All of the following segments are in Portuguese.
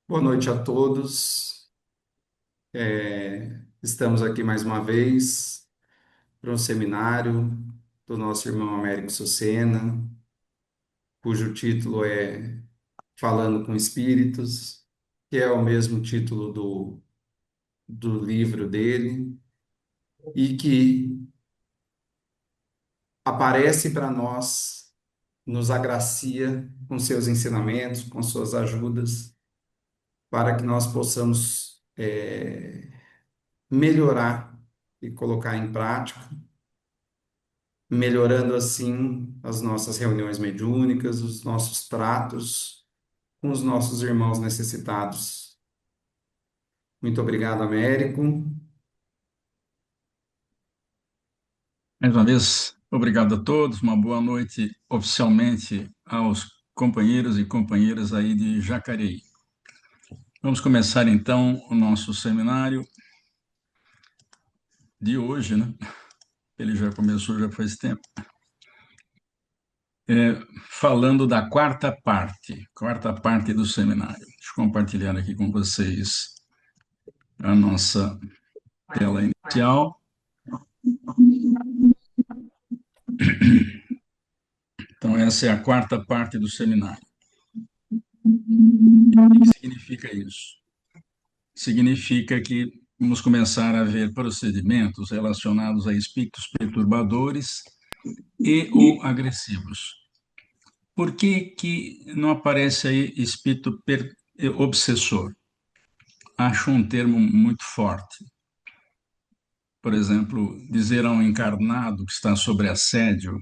Boa noite a todos. Estamos aqui mais uma vez para um seminário do nosso irmão Américo Sucena, cujo título é Falando com Espíritos, que é o mesmo título do livro dele, e que aparece para nós, nos agracia com seus ensinamentos, com suas ajudas, para que nós possamos melhorar e colocar em prática, melhorando assim as nossas reuniões mediúnicas, os nossos tratos com os nossos irmãos necessitados. Muito obrigado, Américo. Mais uma vez, obrigado a todos. Uma boa noite oficialmente aos companheiros e companheiras aí de Jacareí. Vamos começar então o nosso seminário de hoje, né? Ele já começou já faz tempo. Falando da quarta parte do seminário. Deixa eu compartilhar aqui com vocês a nossa tela inicial. Então, essa é a quarta parte do seminário. O que significa isso? Significa que vamos começar a ver procedimentos relacionados a espíritos perturbadores e ou agressivos. Por que que não aparece aí espírito obsessor? Acho um termo muito forte. Por exemplo, dizer a um encarnado que está sob assédio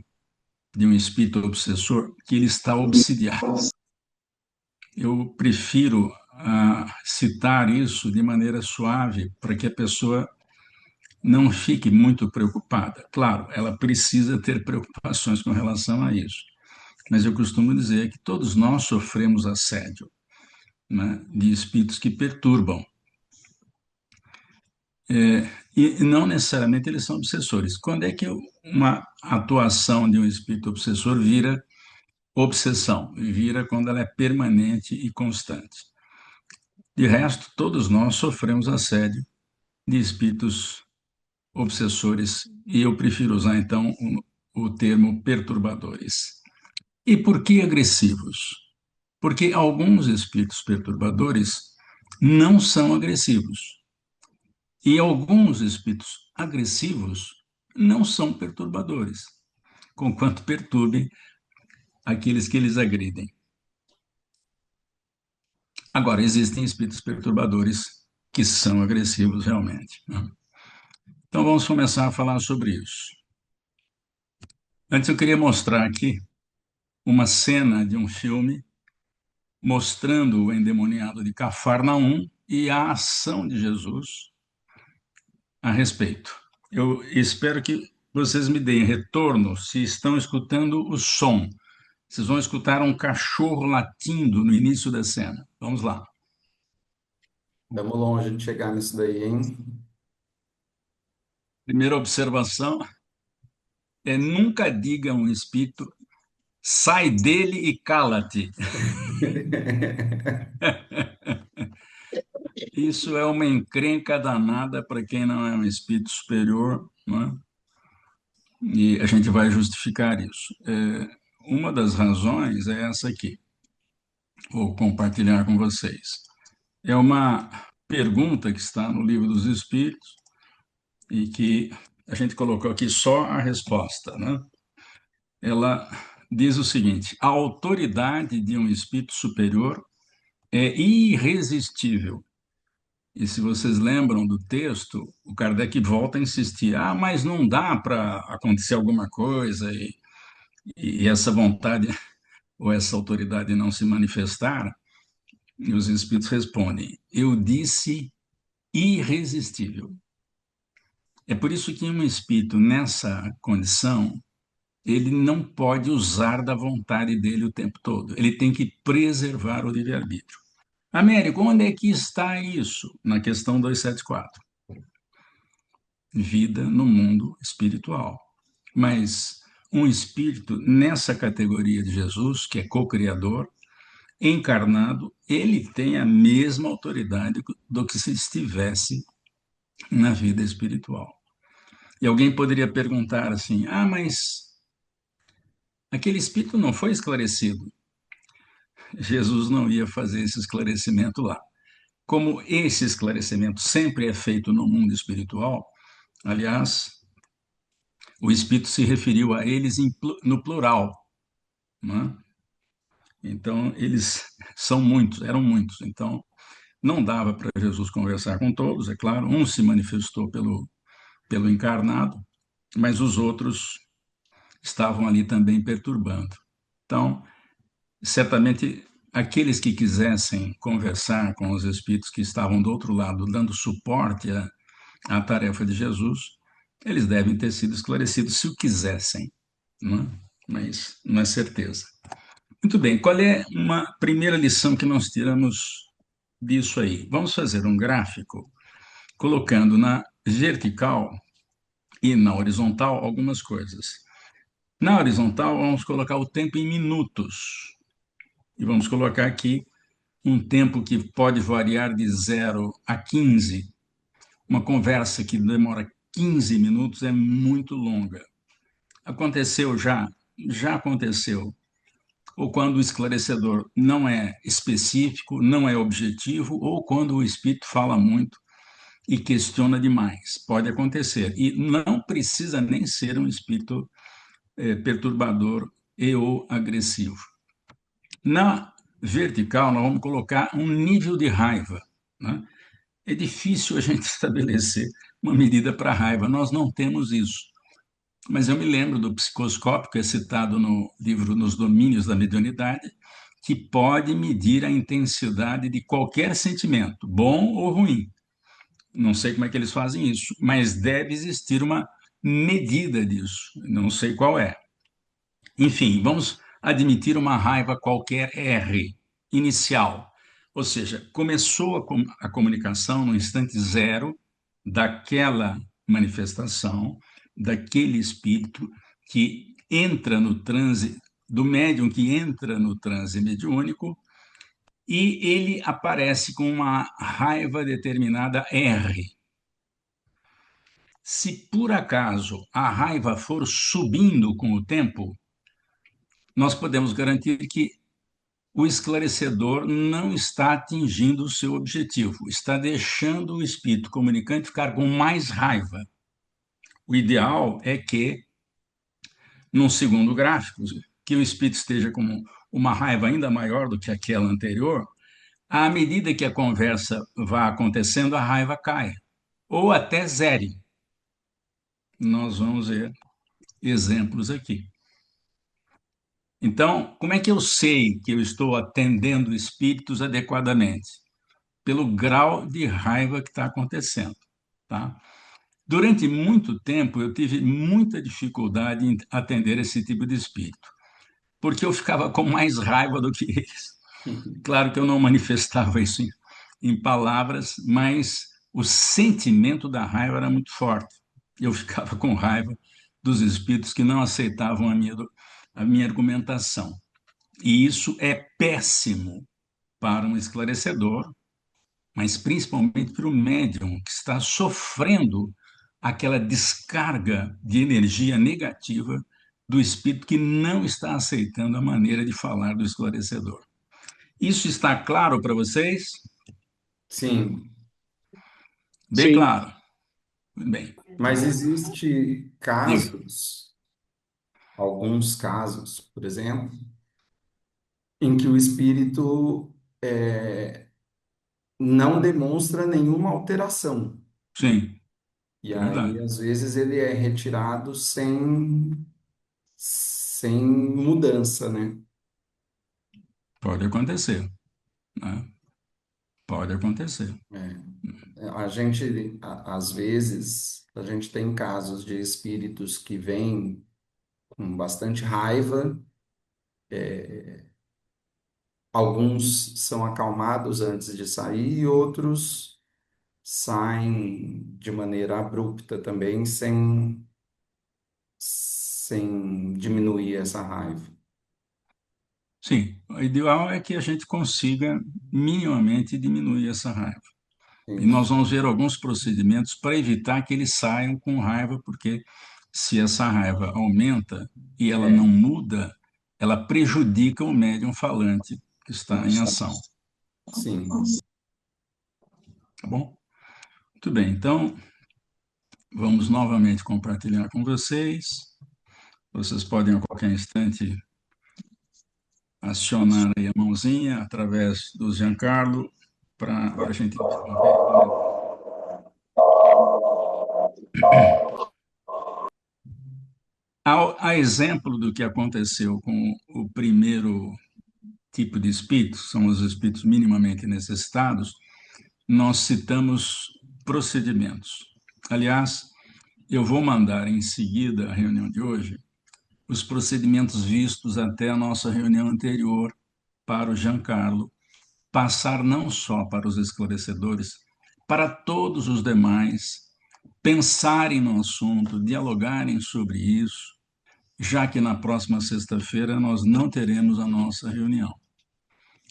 de um espírito obsessor que ele está obsidiado. Eu prefiro citar isso de maneira suave para que a pessoa não fique muito preocupada. Claro, ela precisa ter preocupações com relação a isso, mas eu costumo dizer que todos nós sofremos assédio, né, de espíritos que perturbam. E não necessariamente eles são obsessores. Quando é que uma atuação de um espírito obsessor vira obsessão? Vira quando ela é permanente e constante. De resto, todos nós sofremos assédio de espíritos obsessores, e eu prefiro usar então o termo perturbadores. E por que agressivos? Porque alguns espíritos perturbadores não são agressivos, e alguns espíritos agressivos não são perturbadores, conquanto perturbem aqueles que eles agridem. Agora, existem espíritos perturbadores que são agressivos realmente, né? Então, vamos começar a falar sobre isso. Antes, eu queria mostrar aqui uma cena de um filme mostrando o endemoniado de Cafarnaum e a ação de Jesus a respeito. Eu espero que vocês me deem retorno se estão escutando o som. Vocês vão escutar um cachorro latindo no início da cena. Vamos lá. Estamos longe de chegar nisso daí, hein? Primeira observação é nunca diga a um espírito, sai dele e cala-te. Isso é uma encrenca danada para quem não é um espírito superior, não é? E a gente vai justificar isso. Uma das razões é essa aqui, vou compartilhar com vocês. É uma pergunta que está no Livro dos Espíritos e que a gente colocou aqui só a resposta, né? Ela diz o seguinte: a autoridade de um espírito superior é irresistível. E se vocês lembram do texto, o Kardec volta a insistir: ah, mas não dá para acontecer alguma coisa e essa vontade ou essa autoridade não se manifestar. E os espíritos respondem: eu disse irresistível. É por isso que um espírito nessa condição, ele não pode usar da vontade dele o tempo todo. Ele tem que preservar o livre-arbítrio. Américo, onde é que está isso? Na questão 274. Vida no mundo espiritual. Mas um espírito nessa categoria de Jesus, que é co-criador, encarnado, ele tem a mesma autoridade do que se estivesse na vida espiritual. E alguém poderia perguntar assim: ah, mas aquele espírito não foi esclarecido. Jesus não ia fazer esse esclarecimento lá. Como esse esclarecimento sempre é feito no mundo espiritual, aliás, o Espírito se referiu a eles no plural, né? Então, eles são muitos, eram muitos. Então, não dava para Jesus conversar com todos, é claro. Um se manifestou pelo encarnado, mas os outros estavam ali também perturbando. Então, certamente, aqueles que quisessem conversar com os espíritos que estavam do outro lado, dando suporte à tarefa de Jesus, eles devem ter sido esclarecidos se o quisessem, não é? Mas não é certeza. Muito bem, qual é uma primeira lição que nós tiramos disso aí? Vamos fazer um gráfico colocando na vertical e na horizontal algumas coisas. Na horizontal, vamos colocar o tempo em minutos. E vamos colocar aqui um tempo que pode variar de 0 a 15. Uma conversa que demora 15 minutos é muito longa. Aconteceu já? Já aconteceu. Ou quando o esclarecedor não é específico, não é objetivo, ou quando o espírito fala muito e questiona demais. Pode acontecer. E não precisa nem ser um espírito perturbador e ou agressivo. Na vertical, nós vamos colocar um nível de raiva, né? É difícil a gente estabelecer uma medida para raiva, nós não temos isso. Mas eu me lembro do psicoscópio, que é citado no livro Nos Domínios da Mediunidade, que pode medir a intensidade de qualquer sentimento, bom ou ruim. Não sei como é que eles fazem isso, mas deve existir uma medida disso. Não sei qual é. Enfim, vamos admitir uma raiva qualquer R, inicial. Ou seja, começou a comunicação no instante zero daquela manifestação, daquele espírito que entra no transe, do médium que entra no transe mediúnico, e ele aparece com uma raiva determinada R. Se por acaso a raiva for subindo com o tempo, nós podemos garantir que o esclarecedor não está atingindo o seu objetivo, está deixando o espírito comunicante ficar com mais raiva. O ideal é que, num segundo gráfico, que o espírito esteja com uma raiva ainda maior do que aquela anterior, à medida que a conversa vá acontecendo, a raiva cai, ou até zere. Nós vamos ver exemplos aqui. Então, como é que eu sei que eu estou atendendo espíritos adequadamente? Pelo grau de raiva que está acontecendo, tá? Durante muito tempo, eu tive muita dificuldade em atender esse tipo de espírito, porque eu ficava com mais raiva do que eles. Claro que eu não manifestava isso em palavras, mas o sentimento da raiva era muito forte. Eu ficava com raiva dos espíritos que não aceitavam a minha argumentação. E isso é péssimo para um esclarecedor, mas principalmente para o médium que está sofrendo aquela descarga de energia negativa do espírito que não está aceitando a maneira de falar do esclarecedor. Isso está claro para vocês? Sim, Bem Sim, claro. Muito bem. mas existe Diga. casos, alguns casos, por exemplo, em que o espírito não demonstra nenhuma alteração. Sim, E é aí, verdade. às vezes, ele é retirado sem mudança, né? Pode acontecer, né? Pode acontecer. A gente, às vezes, a gente tem casos de espíritos que vêm com bastante raiva, alguns são acalmados antes de sair e outros saem de maneira abrupta também, sem diminuir essa raiva. Sim. O ideal é que a gente consiga minimamente diminuir essa raiva. E nós Isso. vamos ver alguns procedimentos para evitar que eles saiam com raiva, porque se essa raiva aumenta e ela não É, muda, ela prejudica o médium falante que está em isso. ação. Sim. Tá bom? Muito bem, então vamos novamente compartilhar com vocês. Vocês podem a qualquer instante acionar aí a mãozinha através do Giancarlo para a gente interromper. A exemplo do que aconteceu com o primeiro tipo de espíritos, são os espíritos minimamente necessitados, nós citamos procedimentos. Aliás, eu vou mandar em seguida a reunião de hoje os procedimentos vistos até a nossa reunião anterior para o Giancarlo, passar não só para os esclarecedores, para todos os demais, pensarem no assunto, dialogarem sobre isso, já que na próxima sexta-feira nós não teremos a nossa reunião.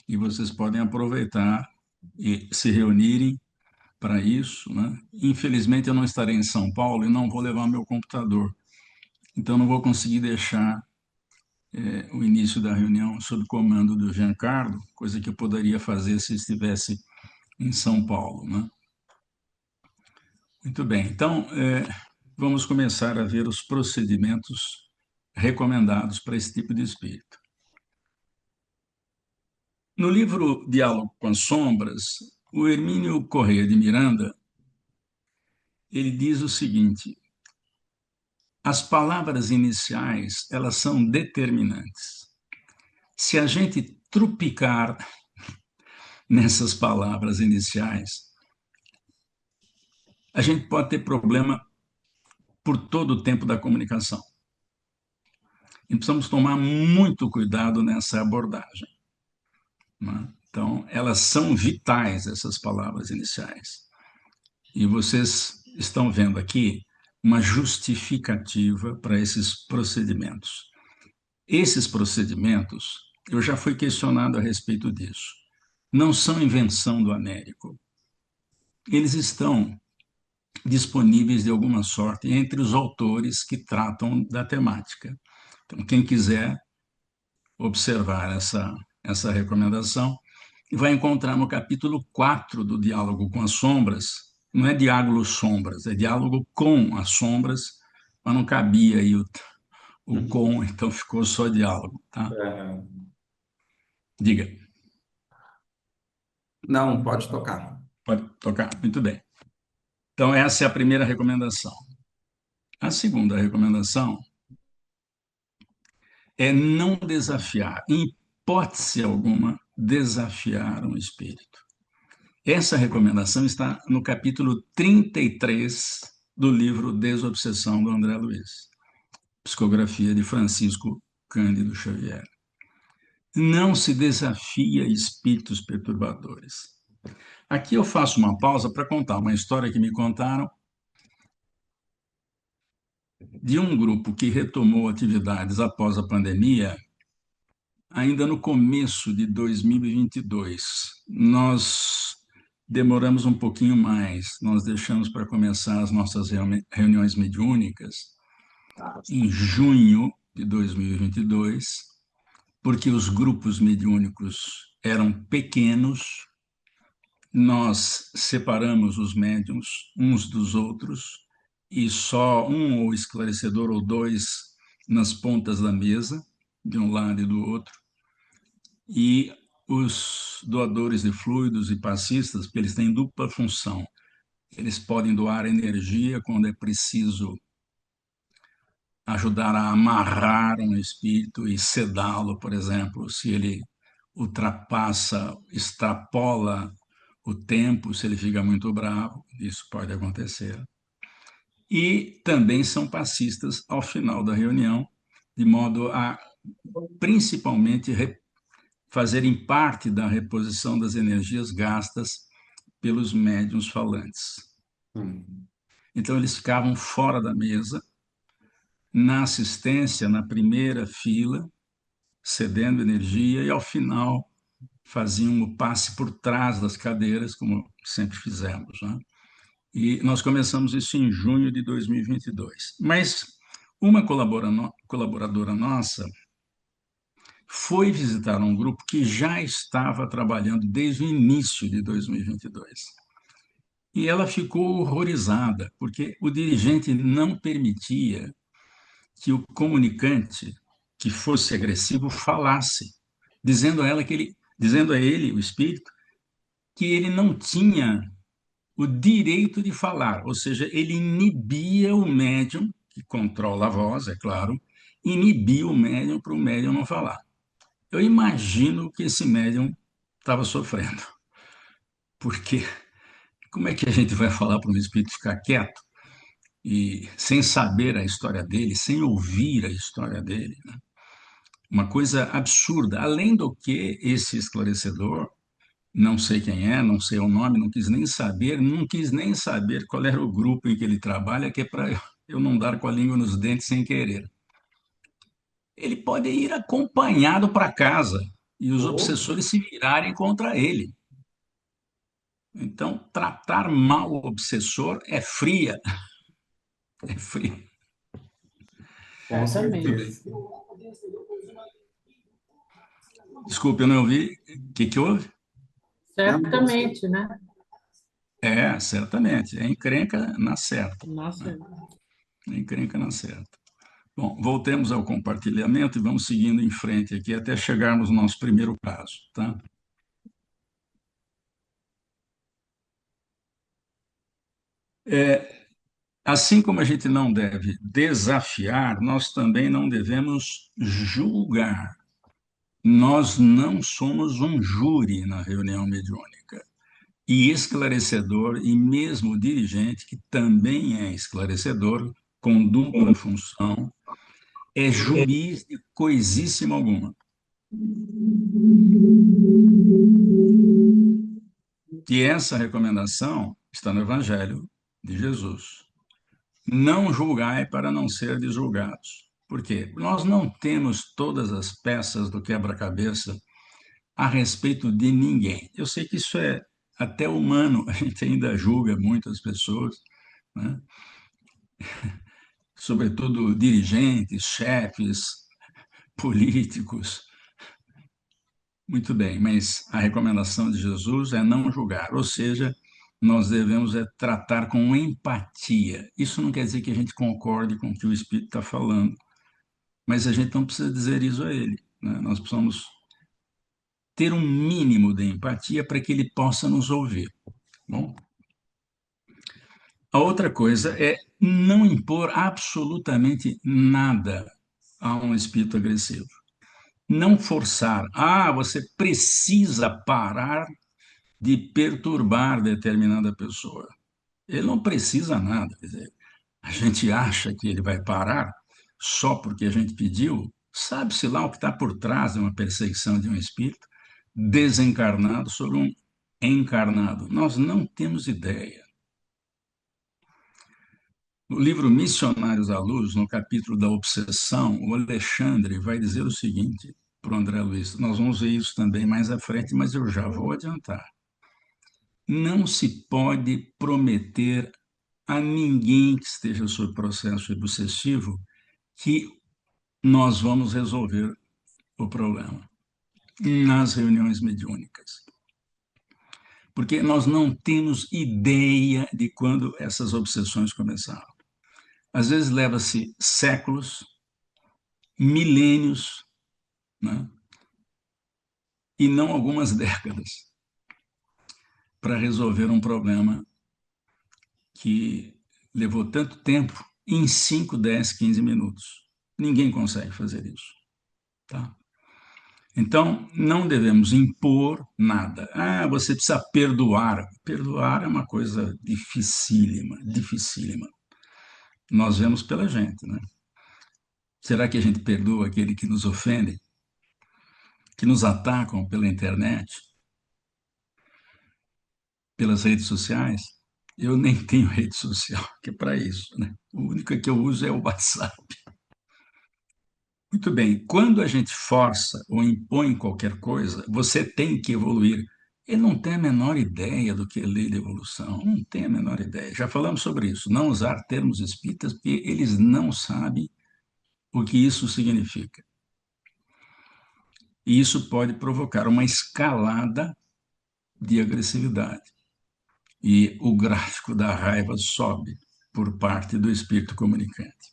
E vocês podem aproveitar e se reunirem para isso, né? Infelizmente eu não estarei em São Paulo e não vou levar meu computador, então não vou conseguir deixar o início da reunião sob comando do Giancarlo, coisa que eu poderia fazer se estivesse em São Paulo, né? Muito bem, então vamos começar a ver os procedimentos recomendados para esse tipo de espírito. No livro Diálogo com as Sombras, o Hermínio Corrêa de Miranda, ele diz o seguinte: as palavras iniciais, elas são determinantes. Se a gente trupicar nessas palavras iniciais, a gente pode ter problema por todo o tempo da comunicação. E precisamos tomar muito cuidado nessa abordagem, né? Então, elas são vitais, essas palavras iniciais. E vocês estão vendo aqui uma justificativa para esses procedimentos. Esses procedimentos, eu já fui questionado a respeito disso, não são invenção do Américo. Eles estão disponíveis de alguma sorte entre os autores que tratam da temática. Então, quem quiser observar essa recomendação, vai encontrar no capítulo 4 do Diálogo com as Sombras, não é diálogo sombras, é diálogo com as sombras, mas não cabia aí o com, então ficou só diálogo, tá? É, Diga, não, pode tocar. pode tocar, muito bem. Então, essa é a primeira recomendação. A segunda recomendação é não desafiar, em hipótese alguma, desafiar um espírito. Essa recomendação está no capítulo 33 do livro Desobsessão do André Luiz, psicografia de Francisco Cândido Xavier. Não se desafia espíritos perturbadores. Aqui eu faço uma pausa para contar uma história que me contaram de um grupo que retomou atividades após a pandemia, ainda no começo de 2022. Nós demoramos um pouquinho mais, nós deixamos para começar as nossas reuniões mediúnicas em junho de 2022, porque os grupos mediúnicos eram pequenos, nós separamos os médiums uns dos outros e só um ou esclarecedor ou dois nas pontas da mesa, de um lado e do outro, e os doadores de fluidos e passistas, porque eles têm dupla função. Eles podem doar energia quando é preciso ajudar a amarrar um espírito e sedá-lo, por exemplo, se ele ultrapassa, extrapola o tempo, se ele fica muito bravo, isso pode acontecer. E também são passistas ao final da reunião, de modo a principalmente fazerem parte da reposição das energias gastas pelos médiuns falantes. Hum. Então, eles ficavam fora da mesa, na assistência, na primeira fila, cedendo energia, e ao final faziam o passe por trás das cadeiras, como sempre fizemos, né? E nós começamos isso em junho de 2022. Mas uma colaboradora nossa foi visitar um grupo que já estava trabalhando desde o início de 2022. E ela ficou horrorizada, porque o dirigente não permitia que o comunicante que fosse agressivo falasse, dizendo a ele, o espírito, que ele não tinha o direito de falar, ou seja, ele inibia o médium, que controla a voz, é claro, inibia o médium para o médium não falar. Eu imagino que esse médium estava sofrendo, porque como é que a gente vai falar para um espírito ficar quieto e sem saber a história dele, sem ouvir a história dele, né? Uma coisa absurda. Além do que esse esclarecedor, não sei quem é, não sei o nome, não quis nem saber, não quis nem saber qual era o grupo em que ele trabalha, que é para eu não dar com a língua nos dentes sem querer. Ele pode ir acompanhado para casa e os Opa, obsessores se virarem contra ele. Então, tratar mal o obsessor é fria, é fria. com Certamente. certeza. Desculpe, eu não ouvi. O que houve? Não, Certamente, né? É, certamente. É encrenca na certa. Nossa, Né? É encrenca na certa. Bom, voltemos ao compartilhamento e vamos seguindo em frente aqui até chegarmos no nosso primeiro caso, tá? Assim como a gente não deve desafiar, nós também não devemos julgar. Nós não somos um júri na reunião mediúnica. E esclarecedor, e mesmo dirigente, que também é esclarecedor, com dupla função, é juiz de coisíssima alguma. E essa recomendação está no Evangelho de Jesus. Não julgai para não ser julgados. Por quê? Nós não temos todas as peças do quebra-cabeça a respeito de ninguém. Eu sei que isso é até humano, a gente ainda julga muitas pessoas, né? Sobretudo dirigentes, chefes, políticos. Muito bem, mas a recomendação de Jesus é não julgar, ou seja, nós devemos tratar com empatia. Isso não quer dizer que a gente concorde com o que o Espírito está falando, mas a gente não precisa dizer isso a ele, né? Nós precisamos ter um mínimo de empatia para que ele possa nos ouvir. Bom, a outra coisa é não impor absolutamente nada a um espírito agressivo. Não forçar. Ah, você precisa parar de perturbar determinada pessoa. Ele não precisa nada. Quer dizer, a gente acha que ele vai parar só porque a gente pediu. Sabe-se lá o que está por trás de uma perseguição de um espírito desencarnado sobre um encarnado. Nós não temos ideia. No livro Missionários à Luz, no capítulo da obsessão, o Alexandre vai dizer o seguinte para o André Luiz. Nós vamos ver isso também mais à frente, mas eu já vou adiantar. Não se pode prometer a ninguém que esteja sob processo obsessivo que nós vamos resolver o problema nas reuniões mediúnicas. Porque nós não temos ideia de quando essas obsessões começaram. Às vezes leva-se séculos, milênios, né? E não algumas décadas para resolver um problema que levou tanto tempo em 5, 10, 15 minutos. Ninguém consegue fazer isso. Tá? Então, não devemos impor nada. Ah, você precisa perdoar. Perdoar é uma coisa dificílima, dificílima. Nós vemos pela gente, né? Será que a gente perdoa aquele que nos ofende, que nos atacam pela internet, pelas redes sociais? Eu nem tenho rede social, que é para isso, né? O único que eu uso é o WhatsApp. Muito bem, quando a gente força ou impõe qualquer coisa, você tem que evoluir. Ele não tem a menor ideia do que é lei de evolução, não tem a menor ideia. Já falamos sobre isso, não usar termos espíritas, porque eles não sabem o que isso significa. E isso pode provocar uma escalada de agressividade. E o gráfico da raiva sobe por parte do espírito comunicante.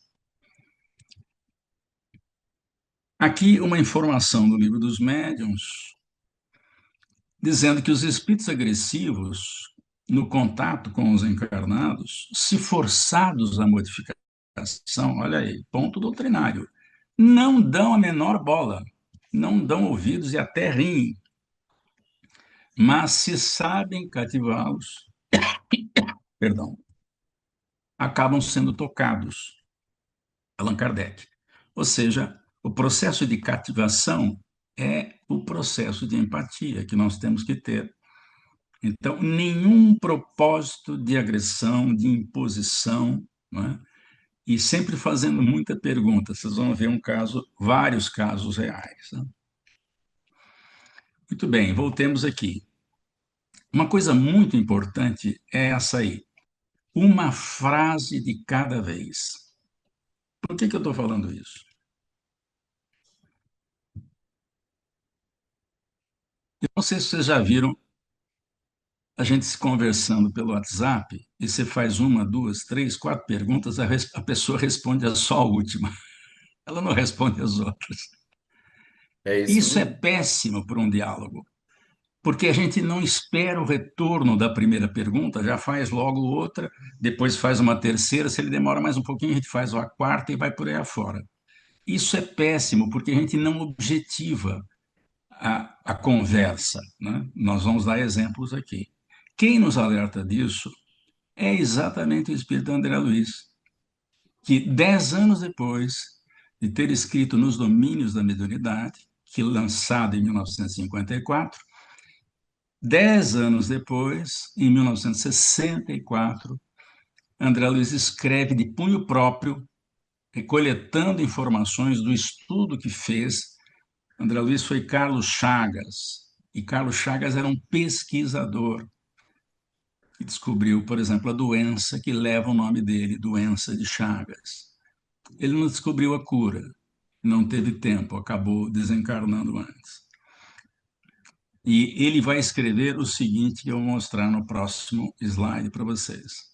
Aqui uma informação do Livro dos Médiuns, dizendo que os espíritos agressivos, no contato com os encarnados, se forçados à modificação, olha aí, ponto doutrinário, não dão a menor bola, não dão ouvidos e até riem, mas se sabem cativá-los, perdão, acabam sendo tocados. Allan Kardec. Ou seja, o processo de cativação é o processo de empatia que nós temos que ter. Então, nenhum propósito de agressão, de imposição, não é? E sempre fazendo muita pergunta. Vocês vão ver um caso, vários casos reais. Né? Muito bem, voltemos aqui. Uma coisa muito importante é essa aí. Uma frase de cada vez. Por que eu estou falando isso? Eu não sei se vocês já viram a gente se conversando pelo WhatsApp e você faz uma, duas, três, quatro perguntas, a pessoa responde só a última. Ela não responde as outras. É isso Isso é mesmo. péssimo para um diálogo, porque a gente não espera o retorno da primeira pergunta, já faz logo outra, depois faz uma terceira, se ele demora mais um pouquinho, a gente faz a quarta e vai por aí afora. Isso é péssimo, porque a gente não objetiva a conversa. Né? Nós vamos dar exemplos aqui. Quem nos alerta disso é exatamente o espírito André Luiz, que 10 anos depois de ter escrito Nos Domínios da Mediunidade, que lançado em 1954, 10 anos depois, em 1964, André Luiz escreve de punho próprio, coletando informações do estudo que fez. André Luiz foi Carlos Chagas, e Carlos Chagas era um pesquisador que descobriu, por exemplo, a doença que leva o nome dele, doença de Chagas. Ele não descobriu a cura, não teve tempo, acabou desencarnando antes. E ele vai escrever o seguinte, que eu vou mostrar no próximo slide para vocês.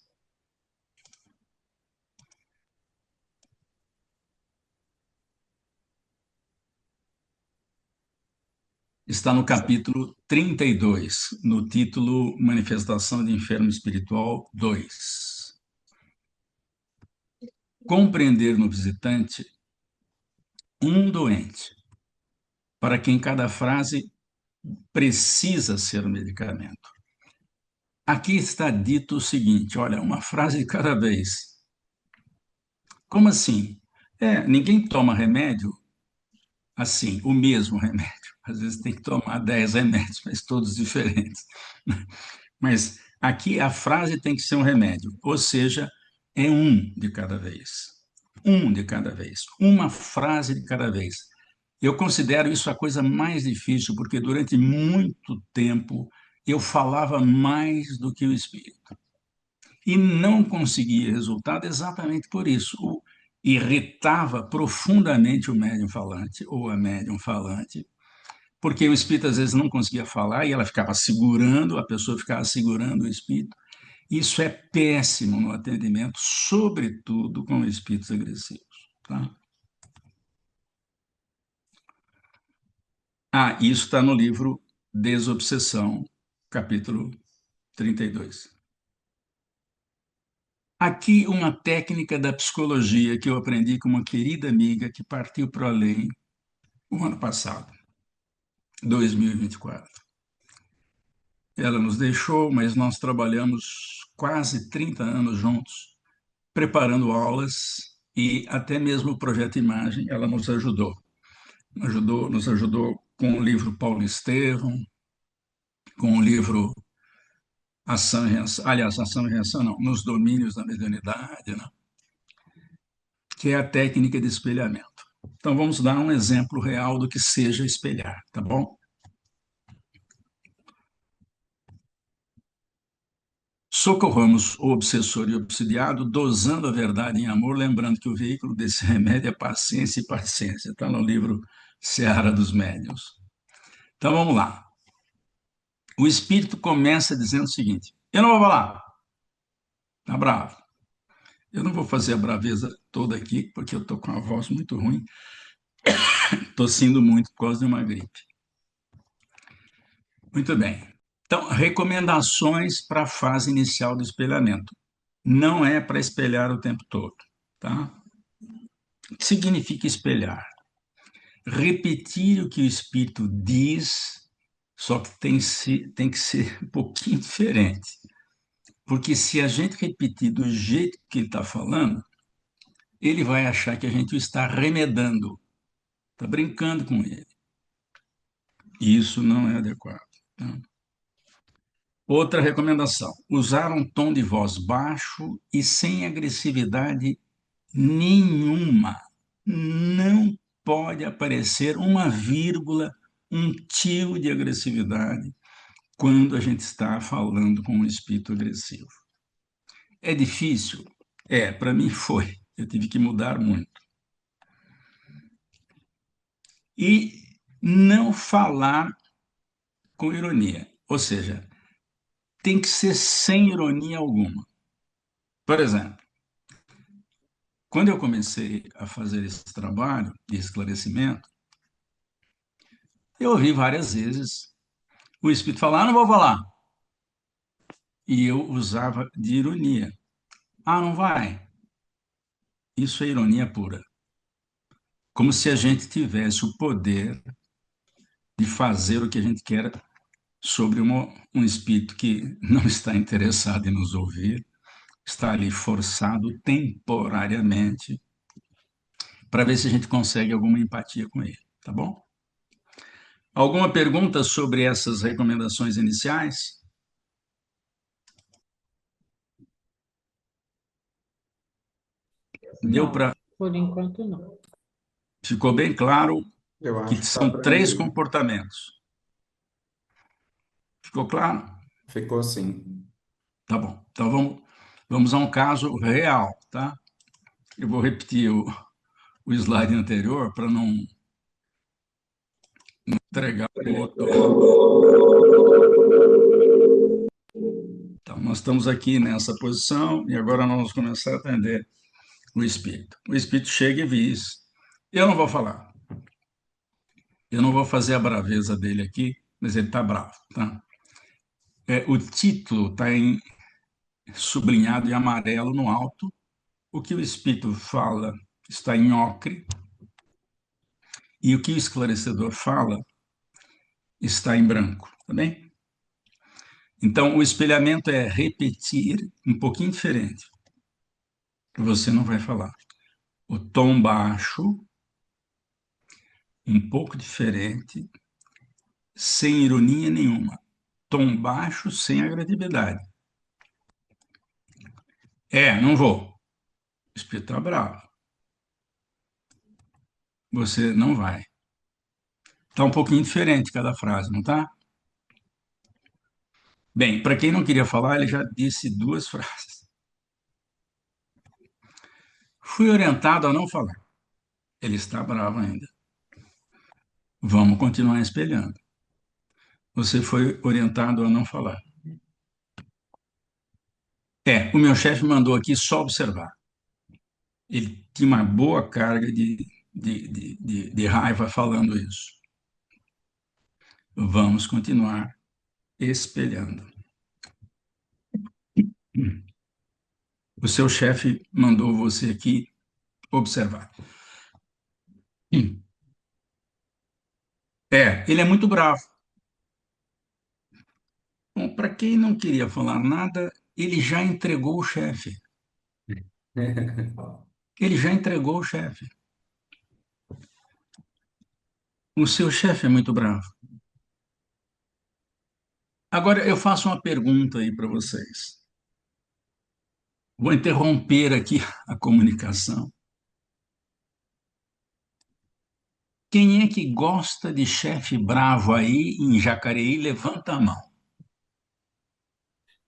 Está no capítulo 32, no título Manifestação de Enfermo Espiritual 2. Compreender no visitante um doente, para quem cada frase precisa ser um medicamento. Aqui está dito o seguinte, olha, uma frase de cada vez. Como assim? Ninguém toma remédio assim, o mesmo remédio. Às vezes tem que tomar 10 remédios, mas todos diferentes. Mas aqui a frase tem que ser um remédio, ou seja, é um de cada vez. Um de cada vez. Uma frase de cada vez. Eu considero isso a coisa mais difícil, porque durante muito tempo eu falava mais do que o espírito. E não conseguia resultado exatamente por isso. Irritava profundamente o médium falante ou a médium falante, porque o espírito às vezes não conseguia falar e ela ficava segurando, a pessoa ficava segurando o espírito. Isso é péssimo no atendimento, sobretudo com espíritos agressivos. Tá? Isso está no livro Desobsessão, capítulo 32. Aqui uma técnica da psicologia que eu aprendi com uma querida amiga que partiu para o além o ano passado, 2024. Ela nos deixou, mas nós trabalhamos quase 30 anos juntos, preparando aulas e até mesmo o projeto Imagem, ela nos ajudou. Nos ajudou com o livro Paulo Estevam, com o livro Ação e Reação, aliás, Ação e Reação não, Nos Domínios da Mediunidade, né? Que é a técnica de espelhamento. Então vamos dar um exemplo real do que seja espelhar, tá bom? Socorramos o obsessor e o obsidiado, dosando a verdade em amor, lembrando que o veículo desse remédio é paciência e paciência. Está no livro Seara dos Médiuns. Então vamos lá. O espírito começa dizendo o seguinte: eu não vou falar, tá bravo. Eu não vou fazer a braveza toda aqui, porque eu estou com a voz muito ruim, tossindo muito por causa de uma gripe. Muito bem. Então, recomendações para a fase inicial do espelhamento. Não é para espelhar o tempo todo, tá? O que significa espelhar? Repetir o que o espírito diz, só que tem que ser um pouquinho diferente. Porque se a gente repetir do jeito que ele está falando, ele vai achar que a gente o está remedando, está brincando com ele. E isso não é adequado. Tá? Outra recomendação: usar um tom de voz baixo e sem agressividade nenhuma. Não pode aparecer uma vírgula, um tio de agressividade quando a gente está falando com um espírito agressivo. É difícil? É, para mim foi. Eu tive que mudar muito. E não falar com ironia, ou seja, tem que ser sem ironia alguma. Por exemplo, quando eu comecei a fazer esse trabalho de esclarecimento, eu ouvi várias vezes o espírito falar: ah, não vou falar. E eu usava de ironia. Ah, não vai? Isso é ironia pura. Como se a gente tivesse o poder de fazer o que a gente quer sobre um espírito que não está interessado em nos ouvir, está ali forçado temporariamente para ver se a gente consegue alguma empatia com ele, tá bom? Alguma pergunta sobre essas recomendações iniciais? Deu Não, para por enquanto não. Ficou bem claro Eu que acho que está são três tranquilo. comportamentos. Ficou claro? Ficou assim. Tá bom. Então vamos a um caso real, tá? Eu vou repetir o slide anterior para não entregar o outro. Então, nós estamos aqui nessa posição e agora nós vamos começar a atender o espírito. O espírito chega e diz: eu não vou falar, eu não vou fazer a braveza dele aqui, mas ele está bravo, tá? O título está sublinhado em amarelo no alto. O que o espírito fala está em ocre e o que o esclarecedor fala está em branco, tá bem? Então, o espelhamento é repetir um pouquinho diferente. Você não vai falar. O tom baixo, um pouco diferente, sem ironia nenhuma. Tom baixo, sem agressividade. Não vou. O espírito está bravo. Você não vai. Está um pouquinho diferente cada frase, não está? Bem, para quem não queria falar, ele já disse duas frases. Fui orientado a não falar. Ele está bravo ainda. Vamos continuar espelhando. Você foi orientado a não falar. O meu chefe mandou aqui só observar. Ele tinha uma boa carga de raiva falando isso. Vamos continuar espelhando. O seu chefe mandou você aqui observar. Ele é muito bravo. Bom, para quem não queria falar nada, ele já entregou o chefe. Ele já entregou o chefe. O seu chefe é muito bravo. Agora eu faço uma pergunta aí para vocês. Vou interromper aqui a comunicação. Quem é que gosta de chefe bravo aí em Jacareí? Levanta a mão.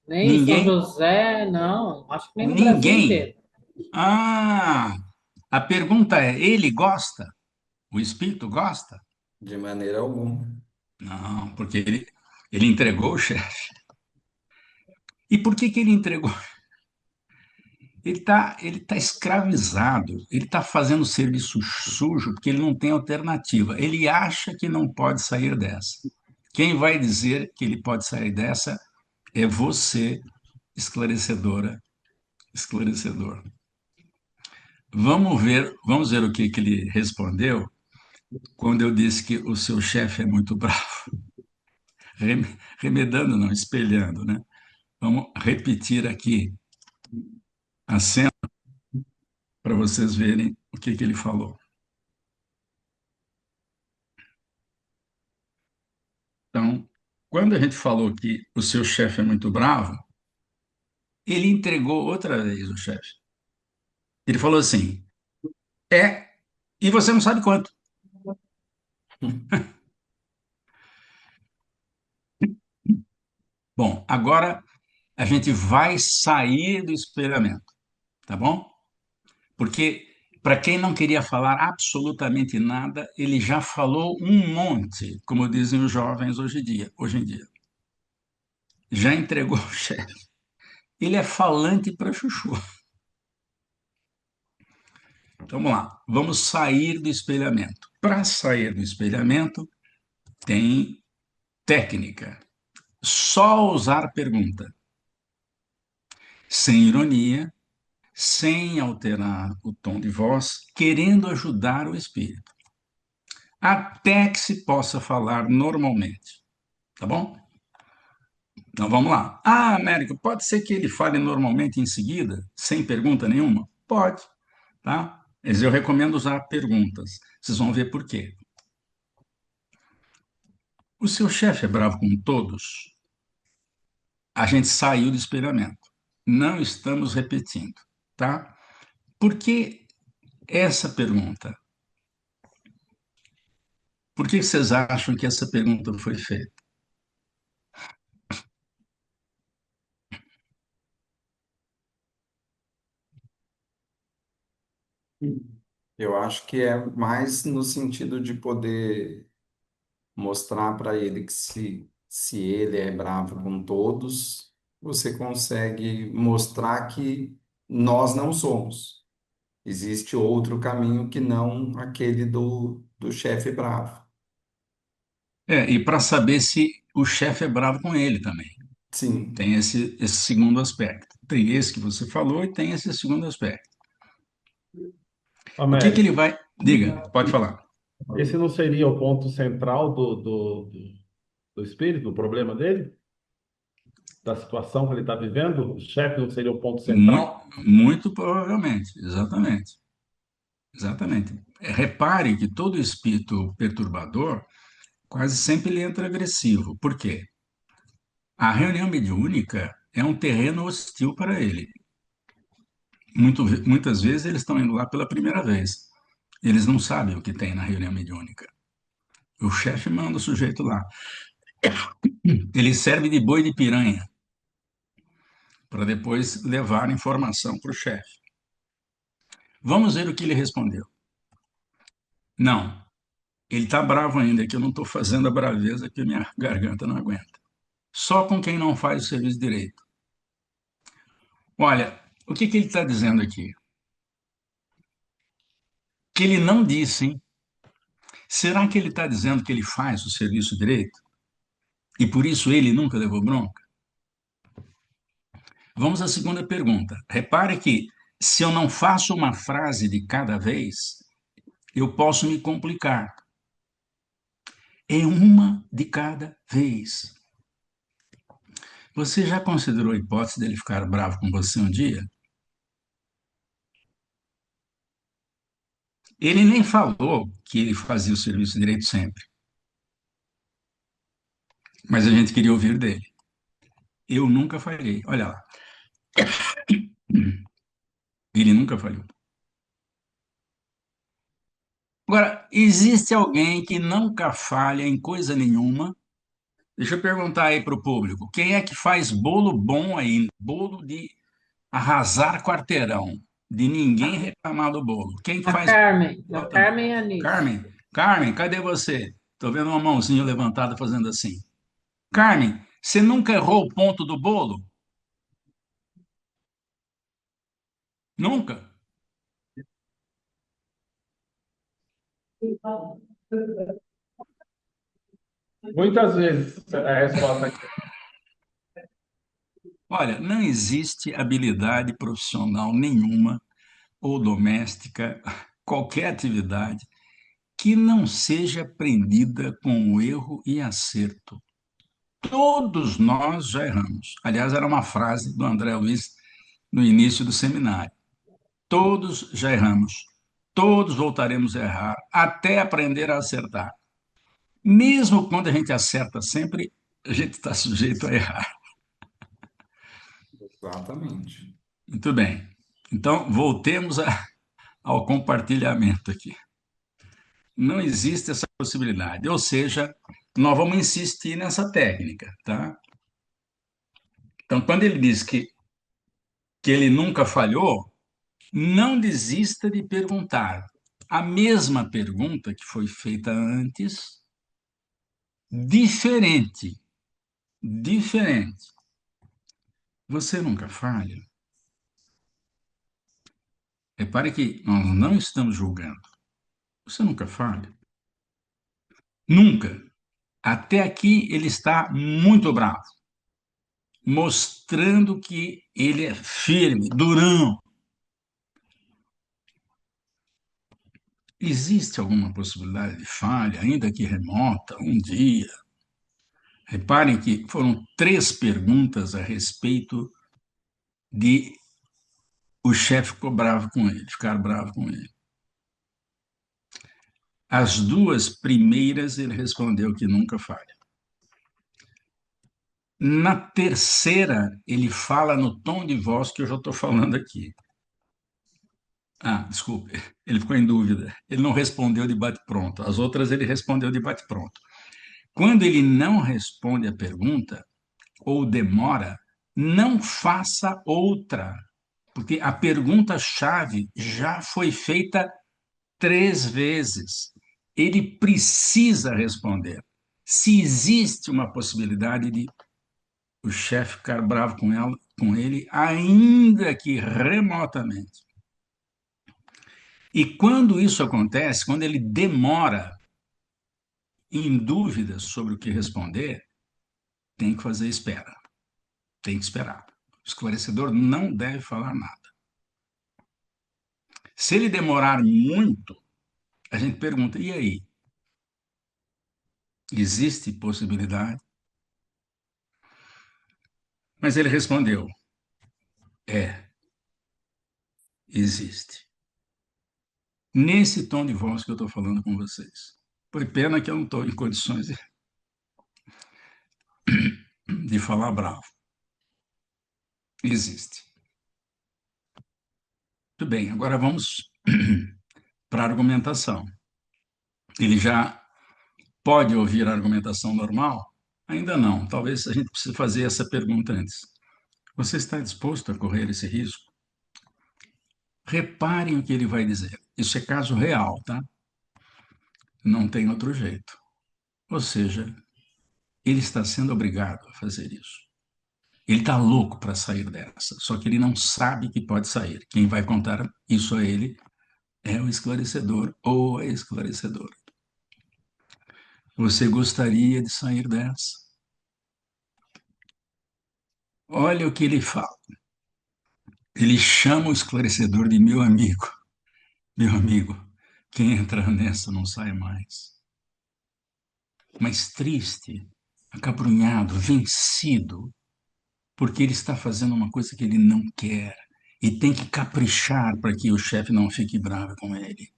Nem em São Ninguém? José, não. Acho que nem no Brasil Ninguém. inteiro. Ah, a pergunta é: ele gosta? O espírito gosta? De maneira alguma. Não, porque ele entregou o chefe. E por que que ele entregou? Ele tá escravizado, ele está fazendo serviço sujo porque ele não tem alternativa. Ele acha que não pode sair dessa. Quem vai dizer que ele pode sair dessa é você, esclarecedora, esclarecedor. Vamos ver o que que ele respondeu quando eu disse que o seu chefe é muito bravo. Remedando, não, espelhando, né? Vamos repetir aqui a cena para vocês verem o que que ele falou. Então, quando a gente falou que o seu chefe é muito bravo, ele entregou outra vez o chefe. Ele falou assim: é, e você não sabe quanto. Bom, agora a gente vai sair do espelhamento, tá bom? Porque para quem não queria falar absolutamente nada, ele já falou um monte, como dizem os jovens hoje em dia. Já entregou o chefe. Ele é falante para chuchu. Então, vamos lá, vamos sair do espelhamento. Para sair do espelhamento, tem técnica. Só usar pergunta, sem ironia, sem alterar o tom de voz, querendo ajudar o espírito, até que se possa falar normalmente, tá bom? Então vamos lá. Ah, Américo, pode ser que ele fale normalmente em seguida, sem pergunta nenhuma? Pode, tá? Mas eu recomendo usar perguntas. Vocês vão ver por quê. O seu chefe é bravo com todos? A gente saiu do espelhamento. Não estamos repetindo, tá? Por que essa pergunta? Por que vocês acham que essa pergunta foi feita? Eu acho que é mais no sentido de poder mostrar para ele que se ele é bravo com todos, você consegue mostrar que nós não somos. Existe outro caminho que não aquele do chefe bravo. E para saber se o chefe é bravo com ele também. Sim, Tem esse segundo aspecto. Tem esse que você falou e tem esse segundo aspecto. O que que ele Américo, vai. Diga, pode falar. esse não seria o ponto central do espírito, do problema dele? Da situação que ele está vivendo? O chefe não seria o ponto Muito, central? muito provavelmente, exatamente. Exatamente. Repare que todo espírito perturbador quase sempre ele entra agressivo. Por quê? A reunião mediúnica é um terreno hostil para ele. Muitas vezes eles estão indo lá pela primeira vez. Eles não sabem o que tem na reunião mediúnica. O chefe manda o sujeito lá. Ele serve de boi de piranha para depois levar a informação para o chefe. Vamos ver o que ele respondeu. Não, ele está bravo ainda, que eu não estou fazendo a braveza que minha garganta não aguenta. Só com quem não faz o serviço direito. Olha, o que que ele está dizendo aqui? Que ele não disse, hein? Será que ele está dizendo que ele faz o serviço direito? E por isso ele nunca levou bronca? Vamos à segunda pergunta. Repare que se eu não faço uma frase de cada vez, eu posso me complicar. É uma de cada vez. Você já considerou a hipótese dele ficar bravo com você um dia? Ele nem falou que ele fazia o serviço direito sempre, mas a gente queria ouvir dele. Eu nunca falhei. Olha lá, ele nunca falhou. Agora, existe alguém que nunca falha em coisa nenhuma? Deixa eu perguntar aí para o público: quem é que faz bolo bom aí? Bolo de arrasar quarteirão, de ninguém reclamar do bolo. Quem que A faz? Carmen, a Levanta a mão. Carmen Anis. Carmen, Carmen, cadê você? Estou vendo uma mãozinha levantada fazendo assim. Carmen, você nunca errou o ponto do bolo? Nunca? Muitas vezes a resposta aqui. Olha, não existe habilidade profissional nenhuma ou doméstica, qualquer atividade, que não seja aprendida com o erro e acerto. Todos nós já erramos. Aliás, era uma frase do André Luiz no início do seminário. Todos já erramos. Todos voltaremos a errar até aprender a acertar. Mesmo quando a gente acerta sempre, a gente está sujeito a errar. Exatamente. Muito bem. Então, ao compartilhamento aqui. Não existe essa possibilidade. Ou seja, nós vamos insistir nessa técnica, tá? Então, quando ele diz que ele nunca falhou, não desista de perguntar a mesma pergunta que foi feita antes, diferente. Diferente. Você nunca falha? Repare que nós não estamos julgando. Você nunca falha? Nunca. Até aqui ele está muito bravo, mostrando que ele é firme, durão. Existe alguma possibilidade de falha, ainda que remota, um dia? Reparem que foram 3 perguntas a respeito de o chefe ficou bravo com ele, ficar bravo com ele. As 2 primeiras ele respondeu que nunca falha. Na terceira, ele fala no tom de voz que eu já estou falando aqui. Ah, desculpe, ele ficou em dúvida. Ele não respondeu de bate-pronto. As outras ele respondeu de bate-pronto. Quando ele não responde a pergunta ou demora, não faça outra, porque a pergunta-chave já foi feita 3 vezes. Ele precisa responder. Se existe uma possibilidade de o chefe ficar bravo com ele, ainda que remotamente. E quando isso acontece, quando ele demora em dúvidas sobre o que responder, tem que fazer espera. Tem que esperar. O esclarecedor não deve falar nada. Se ele demorar muito, a gente pergunta: e aí? Existe possibilidade? Mas ele respondeu: é, existe. Nesse tom de voz que eu estou falando com vocês. Foi pena que eu não estou em condições de falar bravo. Existe. Muito bem, agora vamos para a argumentação. Ele já pode ouvir a argumentação normal? Ainda não. Talvez a gente precise fazer essa pergunta antes. Você está disposto a correr esse risco? Reparem o que ele vai dizer. Isso é caso real, tá? Não tem outro jeito. Ou seja, ele está sendo obrigado a fazer isso. Ele está louco para sair dessa, só que ele não sabe que pode sair. Quem vai contar isso a ele é o esclarecedor ou a esclarecedora. Você gostaria de sair dessa? Olha o que ele fala. Ele chama o esclarecedor de meu amigo. Meu amigo, quem entra nessa não sai mais. Mas triste, acabrunhado, vencido, porque ele está fazendo uma coisa que ele não quer e tem que caprichar para que o chefe não fique bravo com ele.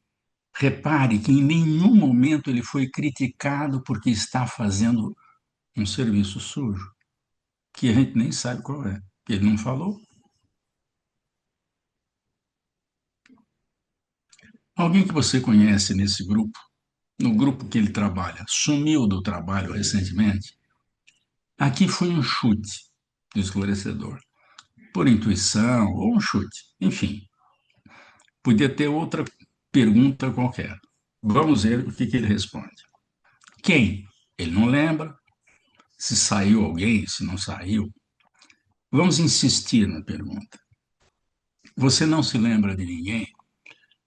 Repare que em nenhum momento ele foi criticado porque está fazendo um serviço sujo, que a gente nem sabe qual é, que ele não falou. Alguém que você conhece nesse grupo, no grupo que ele trabalha, sumiu do trabalho recentemente? Aqui foi um chute do esclarecedor, por intuição ou um chute, enfim. Podia ter outra pergunta qualquer. Vamos ver o que ele responde. Quem? Ele não lembra. Se saiu alguém, se não saiu. Vamos insistir na pergunta. Você não se lembra de ninguém?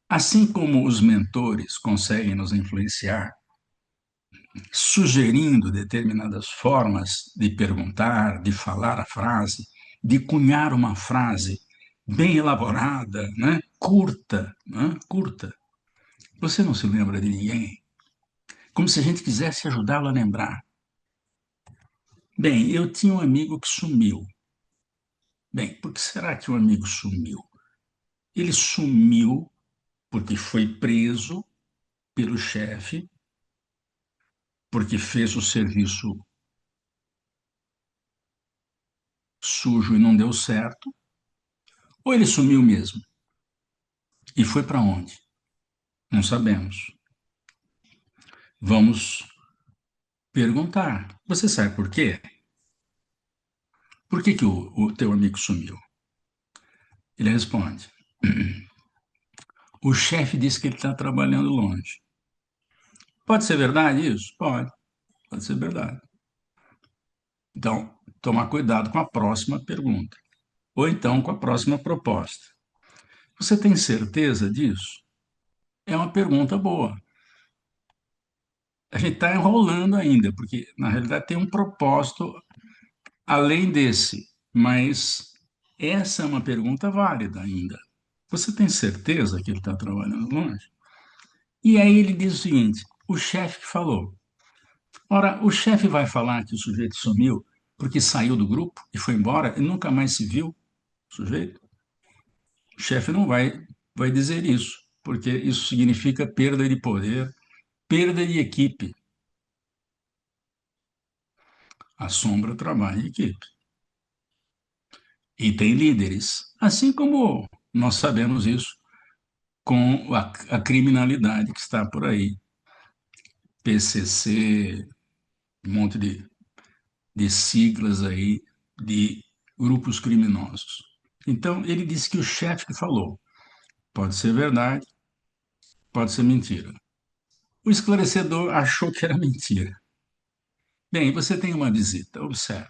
Assim como os mentores conseguem nos influenciar, sugerindo determinadas formas de perguntar, de falar a frase, de cunhar uma frase bem elaborada, né? Curta, né? Curta. Você não se lembra de ninguém? Como se a gente quisesse ajudá-lo a lembrar. Bem, eu tinha um amigo que sumiu. Bem, por que será que o amigo sumiu? Ele sumiu porque foi preso pelo chefe, porque fez o serviço sujo e não deu certo, ou ele sumiu mesmo? E foi para onde? Não sabemos. Vamos perguntar. Você sabe por quê? Por que, que o teu amigo sumiu? Ele responde: o chefe disse que ele está trabalhando longe. Pode ser verdade isso? Pode ser verdade. Então, tomar cuidado com a próxima pergunta. Ou então com a próxima proposta. Você tem certeza disso? É uma pergunta boa. A gente está enrolando ainda, porque na realidade tem um propósito além desse, mas essa é uma pergunta válida ainda. Você tem certeza que ele está trabalhando longe? E aí ele diz o seguinte: o chefe que falou. Ora, o chefe vai falar que o sujeito sumiu porque saiu do grupo e foi embora e nunca mais se viu o sujeito? O chefe não vai dizer isso, porque isso significa perda de poder, perda de equipe. A sombra trabalha em equipe. E tem líderes, assim como nós sabemos isso com a criminalidade que está por aí. PCC, um monte de siglas aí de grupos criminosos. Então, ele disse que o chefe que falou pode ser verdade, pode ser mentira. O esclarecedor achou que era mentira. Bem, você tem uma visita, observe.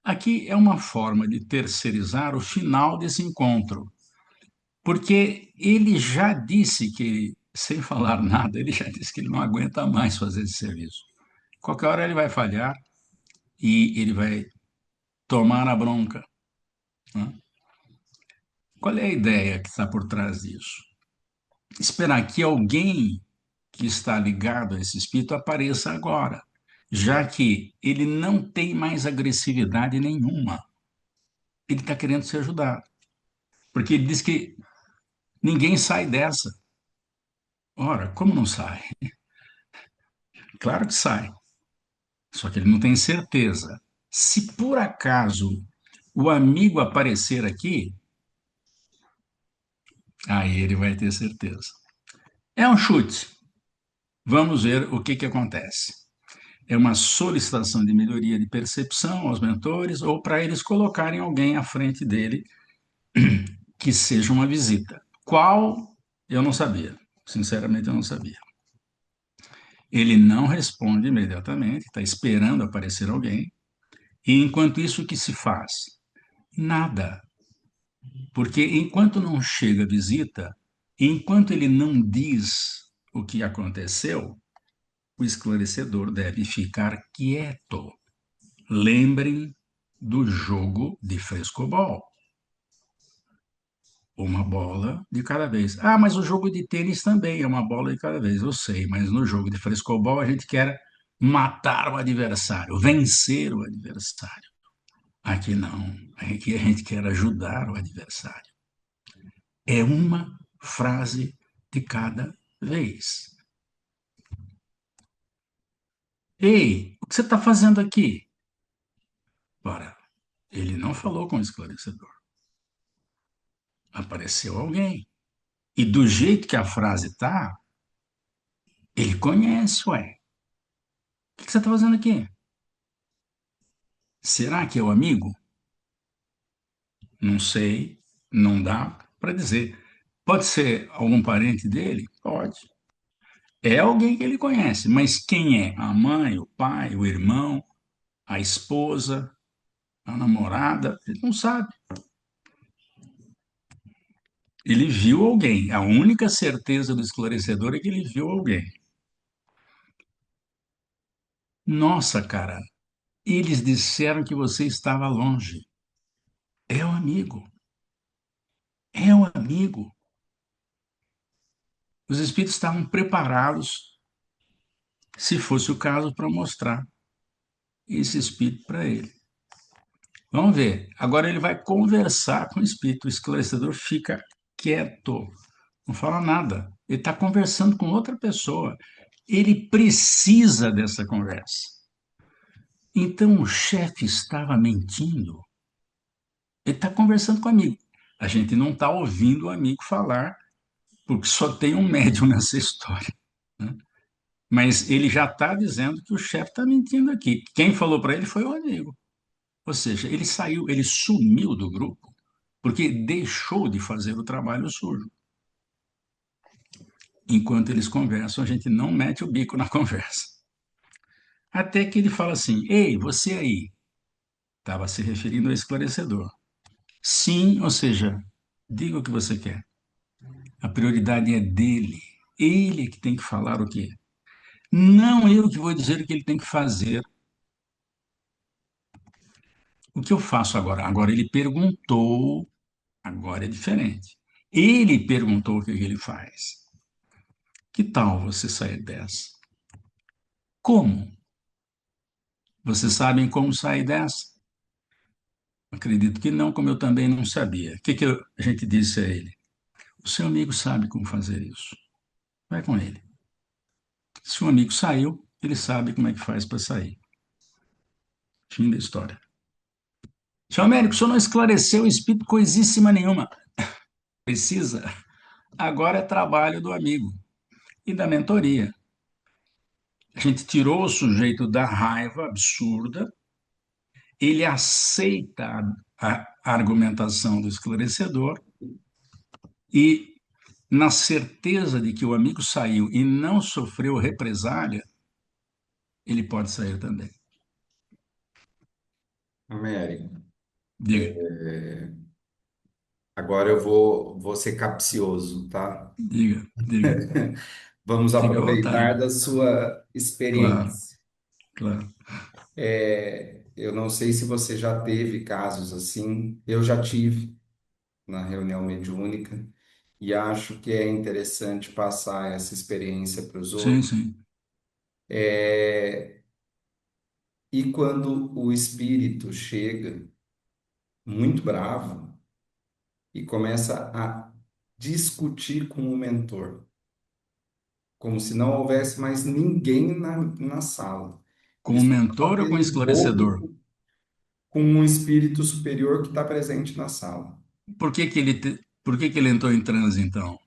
Aqui é uma forma de terceirizar o final desse encontro, porque ele já disse que, sem falar nada, ele já disse que ele não aguenta mais fazer esse serviço. Qualquer hora ele vai falhar e ele vai tomar a bronca, né? Qual é a ideia que está por trás disso? Esperar que alguém que está ligado a esse espírito apareça agora, já que ele não tem mais agressividade nenhuma. Ele está querendo ser ajudado, porque ele diz que ninguém sai dessa. Ora, como não sai? Claro que sai, só que ele não tem certeza. Se por acaso o amigo aparecer aqui, aí ele vai ter certeza. É um chute. Vamos ver o que acontece. É uma solicitação de melhoria de percepção aos mentores ou para eles colocarem alguém à frente dele que seja uma visita. Qual? Eu não sabia. Sinceramente, eu não sabia. Ele não responde imediatamente, está esperando aparecer alguém. E enquanto isso, o que se faz? Nada. Porque enquanto não chega a visita, enquanto ele não diz o que aconteceu, o esclarecedor deve ficar quieto. Lembrem do jogo de frescobol. Uma bola de cada vez. Ah, mas o jogo de tênis também é uma bola de cada vez. Eu sei, mas no jogo de frescobol a gente quer matar o adversário, vencer o adversário. Aqui não. Aqui a gente quer ajudar o adversário. É uma frase de cada vez. Ei, o que você está fazendo aqui? Ora, ele não falou com o esclarecedor. Apareceu alguém. E do jeito que a frase tá, ele conhece, ué. O que você está fazendo aqui? Será que é o amigo? Não sei, não dá para dizer. Pode ser algum parente dele? Pode. É alguém que ele conhece, mas quem é? A mãe, o pai, o irmão, a esposa, a namorada? Ele não sabe. Ele viu alguém. A única certeza do esclarecedor é que ele viu alguém. Nossa, cara, eles disseram que você estava longe. É o amigo. É o amigo. Os espíritos estavam preparados, se fosse o caso, para mostrar esse espírito para ele. Vamos ver. Agora ele vai conversar com o espírito. O esclarecedor fica quieto, não fala nada. Ele está conversando com outra pessoa. Ele precisa dessa conversa. Então o chefe estava mentindo. Ele está conversando com o amigo. A gente não está ouvindo o amigo falar, porque só tem um médium nessa história, né? Mas ele já está dizendo que o chefe está mentindo aqui. Quem falou para ele foi o amigo. Ou seja, ele saiu, ele sumiu do grupo, porque deixou de fazer o trabalho sujo. Enquanto eles conversam, a gente não mete o bico na conversa. Até que ele fala assim: Ei, você aí. Estava se referindo ao esclarecedor. Sim, ou seja, diga o que você quer. A prioridade é dele. Ele é que tem que falar o quê? Não eu que vou dizer o que ele tem que fazer. O que eu faço agora? Agora ele perguntou, agora é diferente. Ele perguntou o que ele faz. Que tal você sair dessa? Como? Vocês sabem como sair dessa? Acredito que não, como eu também não sabia. O que a gente disse a ele? O seu amigo sabe como fazer isso. Vai com ele. Se o amigo saiu, ele sabe como é que faz para sair. Fim da história. Seu Américo, o senhor não esclareceu o espírito coisíssima nenhuma. Precisa? Agora é trabalho do amigo e da mentoria. A gente tirou o sujeito da raiva absurda, ele aceita a argumentação do esclarecedor e, na certeza de que o amigo saiu e não sofreu represália, ele pode sair também. Américo, Diga, agora vou ser capcioso, tá? diga, diga. Vamos Fica à aproveitar vontade. da sua Claro, experiência. claro. Eu não sei se você já teve casos assim, eu já tive na reunião mediúnica e acho que é interessante passar essa experiência para os Sim, outros. sim. É, e quando o espírito chega muito bravo e começa a discutir com o mentor, como se não houvesse mais ninguém na sala. Com Ele o só está mentor ou com o batendo esclarecedor? boca com um espírito superior que está presente na sala. Por que ele entrou em transe, então?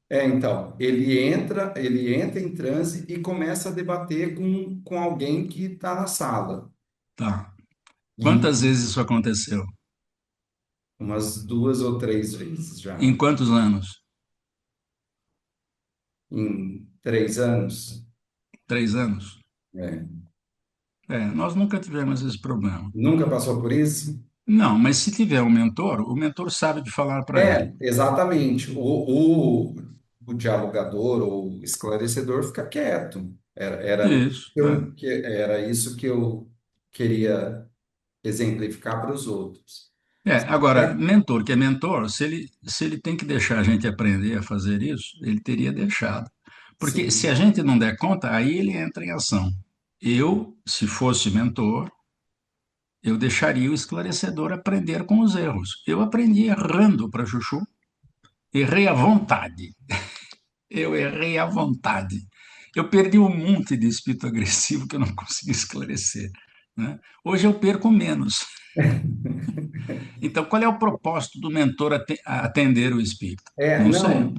Então, ele entra em transe e começa a debater com alguém que está na sala. Tá. E Quantas vezes isso aconteceu? umas 2 ou 3 vezes Em já, quantos anos? em 3 anos. 3 anos? É. É, nós nunca tivemos esse problema. Nunca passou por isso? Não, mas se tiver um mentor, o mentor sabe o que falar para ele. Exatamente. O dialogador ou esclarecedor fica quieto. Isso. É. Era isso que eu queria exemplificar para os outros. Agora, É, mentor que é mentor, se ele tem que deixar a gente aprender a fazer isso, ele teria deixado. Porque se a sim, gente não der conta, aí ele entra em ação. Eu, se fosse mentor, eu deixaria o esclarecedor aprender com os erros. Eu aprendi errando para Chuchu, errei à vontade. Eu errei à vontade. Eu perdi um monte de espírito agressivo que eu não consegui esclarecer, né? Hoje eu perco menos. Então, qual é o propósito do mentor atender o espírito? Não sei. não.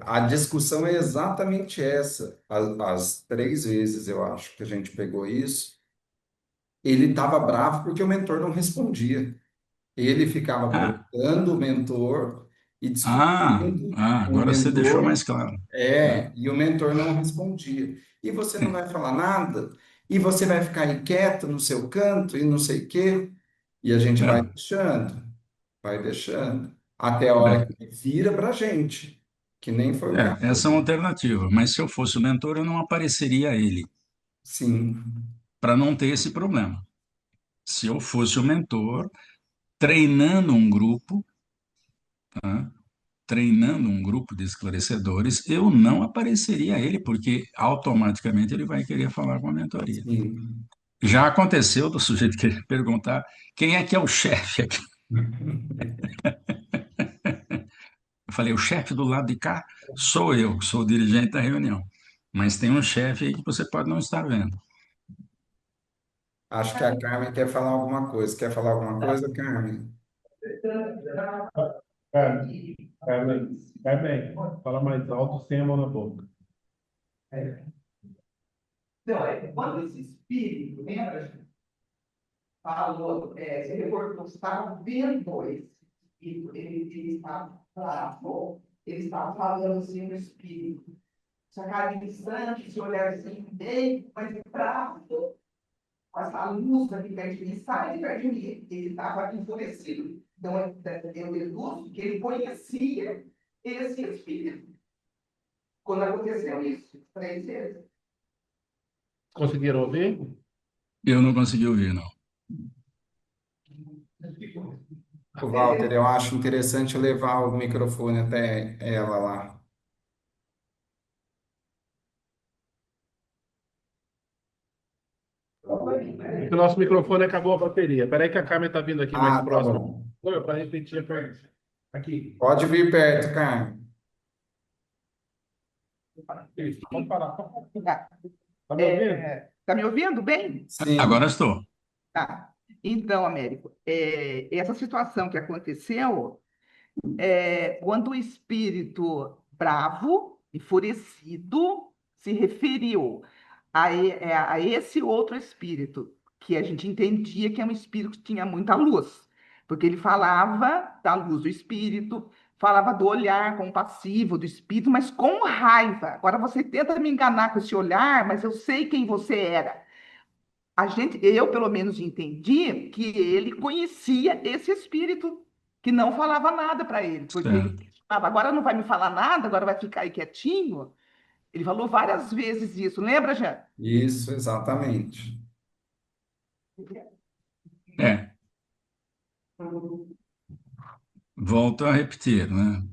a discussão é exatamente essa. As 3 vezes, eu acho, que a gente pegou isso, ele estava bravo porque o mentor não respondia. Ele ficava Ah, provocando o mentor e discutindo com o agora você deixou mais mentor, claro, né? e o mentor não respondia. E você não vai falar nada, e você vai ficar aí quieto no seu canto e não sei o quê, e a gente É, vai deixando, até a hora é, que vira para a gente, que nem foi o caso essa é uma dele. alternativa, mas se eu fosse o mentor, eu não apareceria a ele, Sim, para não ter esse problema. Se eu fosse o mentor, treinando um grupo, tá? Treinando um grupo de esclarecedores, eu não apareceria a ele, porque automaticamente ele vai querer falar com a mentoria. sim. Já aconteceu do sujeito querer perguntar quem é que é o chefe aqui. Eu falei, o chefe do lado de cá sou eu, que sou o dirigente da reunião. Mas tem um chefe aí que você pode não estar vendo. Acho que a Carmen quer falar alguma coisa. Quer falar alguma coisa, Carmen? Carmen, Carmen, fala mais alto sem a mão na boca. Então, quando esse espírito, lembra, falou, se reportou, estava vendo esse espírito, ele estava bravo, ele estava falando assim no espírito, essa cara de distante, esse olhar assim, bem, mas bravo, com essa luz aqui perto de mim, sai de perto de mim, ele estava enfurecido. Então, eu deduzo que ele conhecia esse espírito. Quando aconteceu isso, 3 vezes. Conseguiram ouvir? Eu não consegui ouvir, não. O Walter, eu acho interessante levar o microfone até ela lá. É que o nosso microfone acabou a bateria. Espera aí que a Carmen está vindo aqui mais Ah, tá próximo. bom. Para repetir a pergunta. Aqui. Pode vir perto, Carmen. Isso, vamos parar. Tá. Tá me ouvindo? Tá me ouvindo bem? Agora Sim, estou. Tá. Então, Américo, essa situação que aconteceu, quando o espírito bravo, enfurecido, se referiu a esse outro espírito, que a gente entendia que é um espírito que tinha muita luz, porque ele falava da luz do espírito, falava do olhar compassivo do espírito, mas com raiva. Agora você tenta me enganar com esse olhar, mas eu sei quem você era. Eu pelo menos entendi que ele conhecia esse espírito que não falava nada para ele, porque ele Certo. falava, agora não vai me falar nada, agora vai ficar aí quietinho. Ele falou várias vezes isso, lembra, Jean? isso, exatamente. É, volto a repetir, né?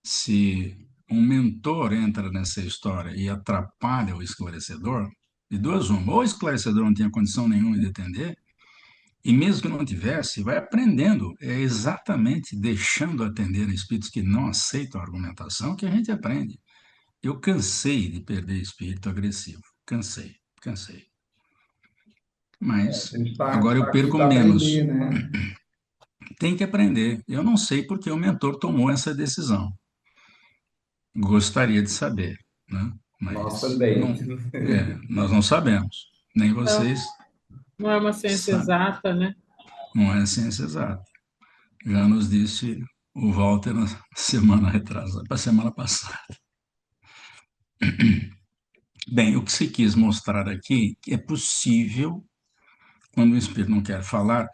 Se um mentor entra nessa história e atrapalha o esclarecedor, de duas uma, ou o esclarecedor não tinha condição nenhuma de entender, e mesmo que não tivesse, vai aprendendo. É exatamente deixando atender a espíritos que não aceitam a argumentação que a gente aprende. Eu cansei de perder espírito agressivo. Cansei, cansei. A Mas gente está agora eu aqui perco para aprender, menos. né? Tem que aprender. Eu não sei porque o mentor tomou essa decisão. Gostaria de saber, né? Nós Mas também. não, nós não sabemos. Nem Não, vocês não é uma ciência sabem. exata, né? Não é ciência exata. Já nos disse o Walter na semana retrasada, para a semana passada. Bem, o que se quis mostrar aqui é possível, quando o espírito não quer falar,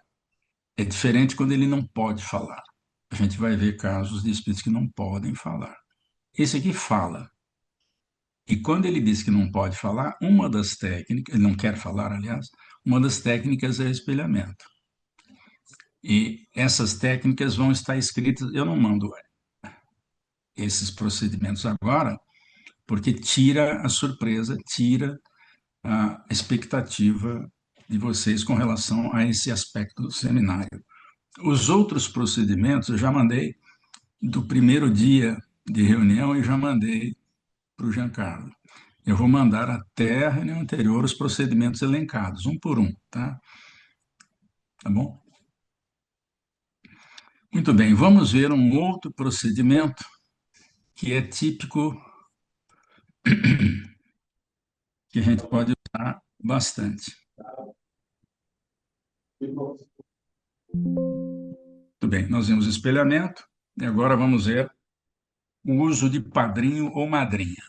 é diferente quando ele não pode falar. A gente vai ver casos de espíritos que não podem falar. Esse aqui fala. E quando ele diz que não pode falar, uma das técnicas, ele não quer falar, aliás, uma das técnicas é espelhamento. E essas técnicas vão estar escritas, eu não mando esses procedimentos agora, porque tira a surpresa, tira a expectativa de vocês com relação a esse aspecto do seminário. Os outros procedimentos eu já mandei do primeiro dia de reunião e já mandei para o Giancarlo. Eu vou mandar até a reunião anterior os procedimentos elencados, um por um, tá? Tá bom? Muito bem, vamos ver um outro procedimento que é típico, que a gente pode usar bastante. Muito bem, nós vimos espelhamento, e agora vamos ver o uso de padrinho ou madrinha.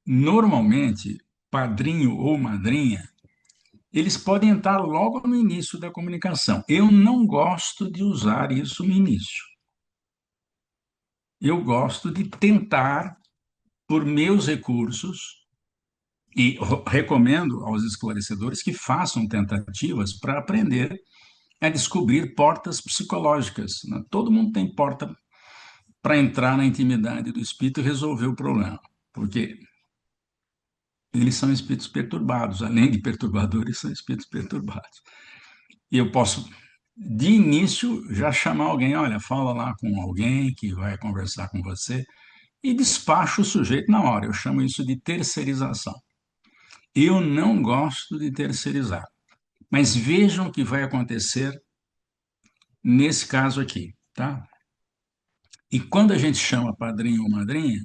Normalmente, padrinho ou madrinha, eles podem entrar logo no início da comunicação. Eu não gosto de usar isso no início. Eu gosto de tentar, por meus recursos, e recomendo aos esclarecedores que façam tentativas para aprender a descobrir portas psicológicas, né? Todo mundo tem porta para entrar na intimidade do espírito e resolver o problema, porque eles são espíritos perturbados, além de perturbadores, são espíritos perturbados. E eu posso, de início, já chamar alguém, olha, fala lá com alguém que vai conversar com você, e despacho o sujeito na hora. Eu chamo isso de terceirização. Eu não gosto de terceirizar, mas vejam o que vai acontecer nesse caso aqui, tá? E quando a gente chama padrinho ou madrinha,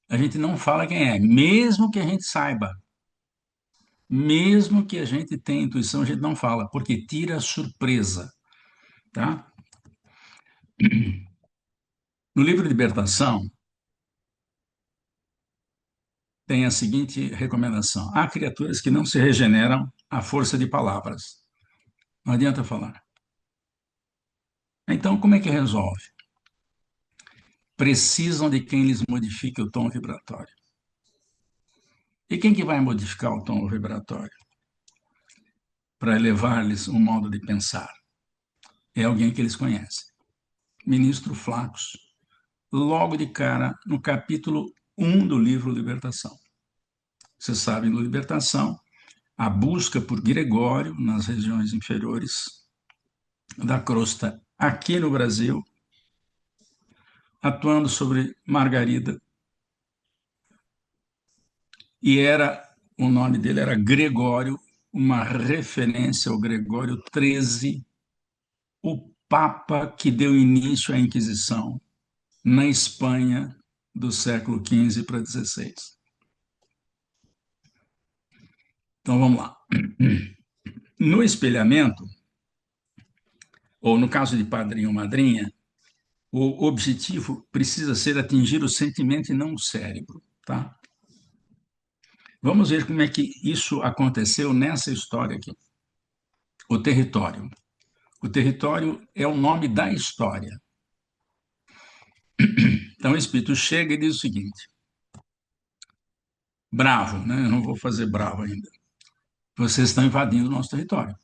a gente não fala quem é, mesmo que a gente saiba. Mesmo que a gente tenha intuição, a gente não fala, porque tira a surpresa, tá? No livro Libertação, tem a seguinte recomendação: há criaturas que não se regeneram à força de palavras. Não adianta falar. Então, como é que resolve? Precisam de quem lhes modifique o tom vibratório. E quem que vai modificar o tom vibratório? Para elevar-lhes um modo de pensar. É alguém que eles conhecem. Ministro Flacos, logo de cara, no capítulo 1 do livro Libertação. Vocês sabem, no Libertação, a busca por Gregório nas regiões inferiores da crosta aqui no Brasil, atuando sobre Margarida, e o nome dele era Gregório, uma referência ao Gregório XIII, o Papa que deu início à Inquisição na Espanha do século XV para XVI. Então vamos lá. No espelhamento, ou no caso de padrinho ou madrinha, o objetivo precisa ser atingir o sentimento e não o cérebro, tá? Vamos ver como é que isso aconteceu nessa história aqui. O território. O território é o nome da história. Então o espírito chega e diz o seguinte: bravo, né? Eu não vou fazer bravo ainda. Vocês estão invadindo o nosso território.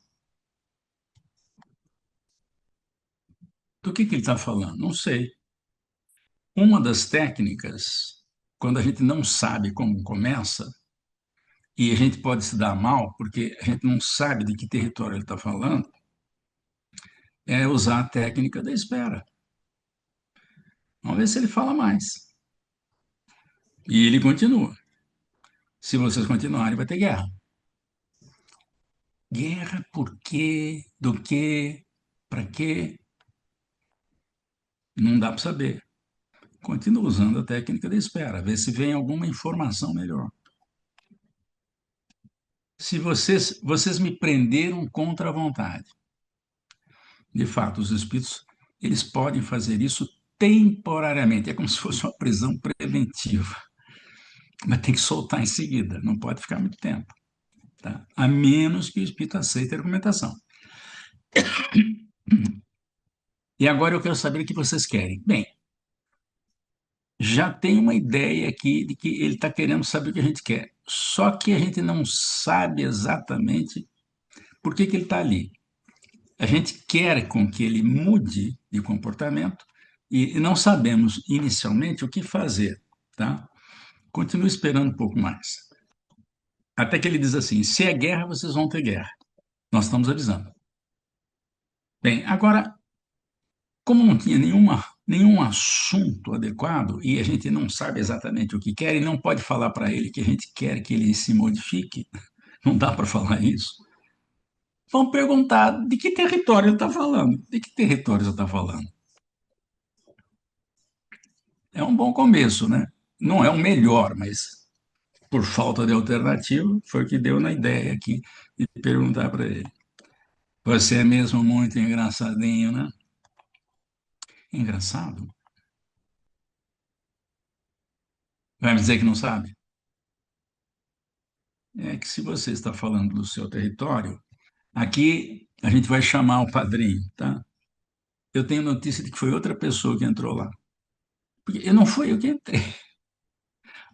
Do que ele está falando? Não sei. Uma das técnicas, quando a gente não sabe como começa, e a gente pode se dar mal, porque a gente não sabe de que território ele está falando, é usar a técnica da espera. Vamos ver se ele fala mais. E ele continua. Se vocês continuarem, vai ter guerra. Guerra por quê? Do quê? Para quê? Não dá para saber. Continua usando a técnica da espera, ver se vem alguma informação melhor. Se vocês me prenderam contra a vontade. De fato, os espíritos, eles podem fazer isso temporariamente. É como se fosse uma prisão preventiva. Mas tem que soltar em seguida, não pode ficar muito tempo. Tá? A menos que o espírito aceite a argumentação. E agora eu quero saber o que vocês querem. Bem, já tem uma ideia aqui de que ele está querendo saber o que a gente quer. Só que a gente não sabe exatamente por que ele está ali. A gente quer com que ele mude de comportamento e não sabemos inicialmente o que fazer, tá? Continue esperando um pouco mais. Até que ele diz assim: se é guerra, vocês vão ter guerra. Nós estamos avisando. Bem, agora, como não tinha nenhum assunto adequado e a gente não sabe exatamente o que quer e não pode falar para ele que a gente quer que ele se modifique, não dá para falar isso. Vão perguntar de que território ele está falando. De que território você está falando? É um bom começo, né? Não é o melhor, mas por falta de alternativa, foi o que deu na ideia aqui de perguntar para ele. Você é mesmo muito engraçadinho, né? Engraçado? Vai me dizer que não sabe? É que se você está falando do seu território, aqui a gente vai chamar o padrinho, tá? Eu tenho notícia de que foi outra pessoa que entrou lá. Porque eu não fui eu que entrei.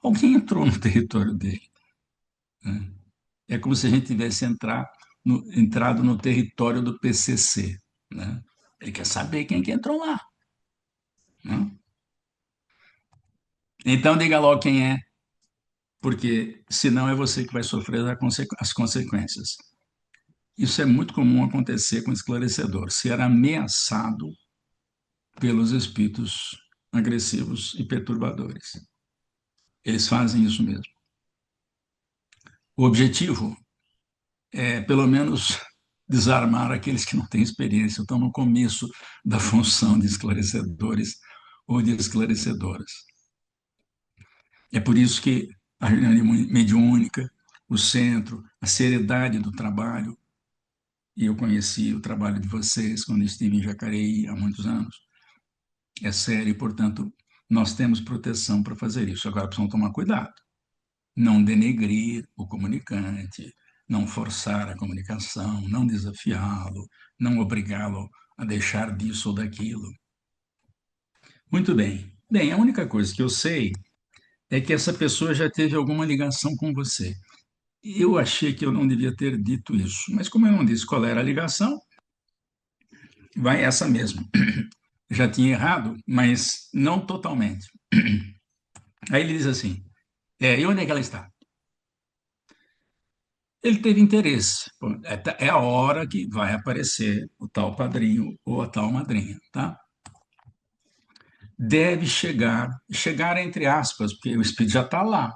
Alguém entrou no território dele, né? É como se a gente tivesse entrado no território do PCC, né? Ele quer saber quem que entrou lá, né? Então diga logo quem é, porque senão é você que vai sofrer as consequências. Isso é muito comum acontecer com esclarecedor, ser ameaçado pelos espíritos agressivos e perturbadores. Eles fazem isso mesmo. O objetivo é, pelo menos, desarmar aqueles que não têm experiência, estão no começo da função de esclarecedores ou de esclarecedoras. É por isso que a reunião mediúnica, o centro, a seriedade do trabalho, e eu conheci o trabalho de vocês quando estive em Jacareí há muitos anos, é sério e, portanto, nós temos proteção para fazer isso. Agora precisamos tomar cuidado, não denegrir o comunicante, não forçar a comunicação, não desafiá-lo, não obrigá-lo a deixar disso ou daquilo. Muito bem. Bem, a única coisa que eu sei é que essa pessoa já teve alguma ligação com você. Eu achei que eu não devia ter dito isso, mas como eu não disse qual era a ligação, vai essa mesmo. Já tinha errado, mas não totalmente. Aí ele diz assim: e onde é que ela está? Ele teve interesse. É a hora que vai aparecer o tal padrinho ou a tal madrinha, tá? Deve chegar entre aspas, porque o espírito já está lá.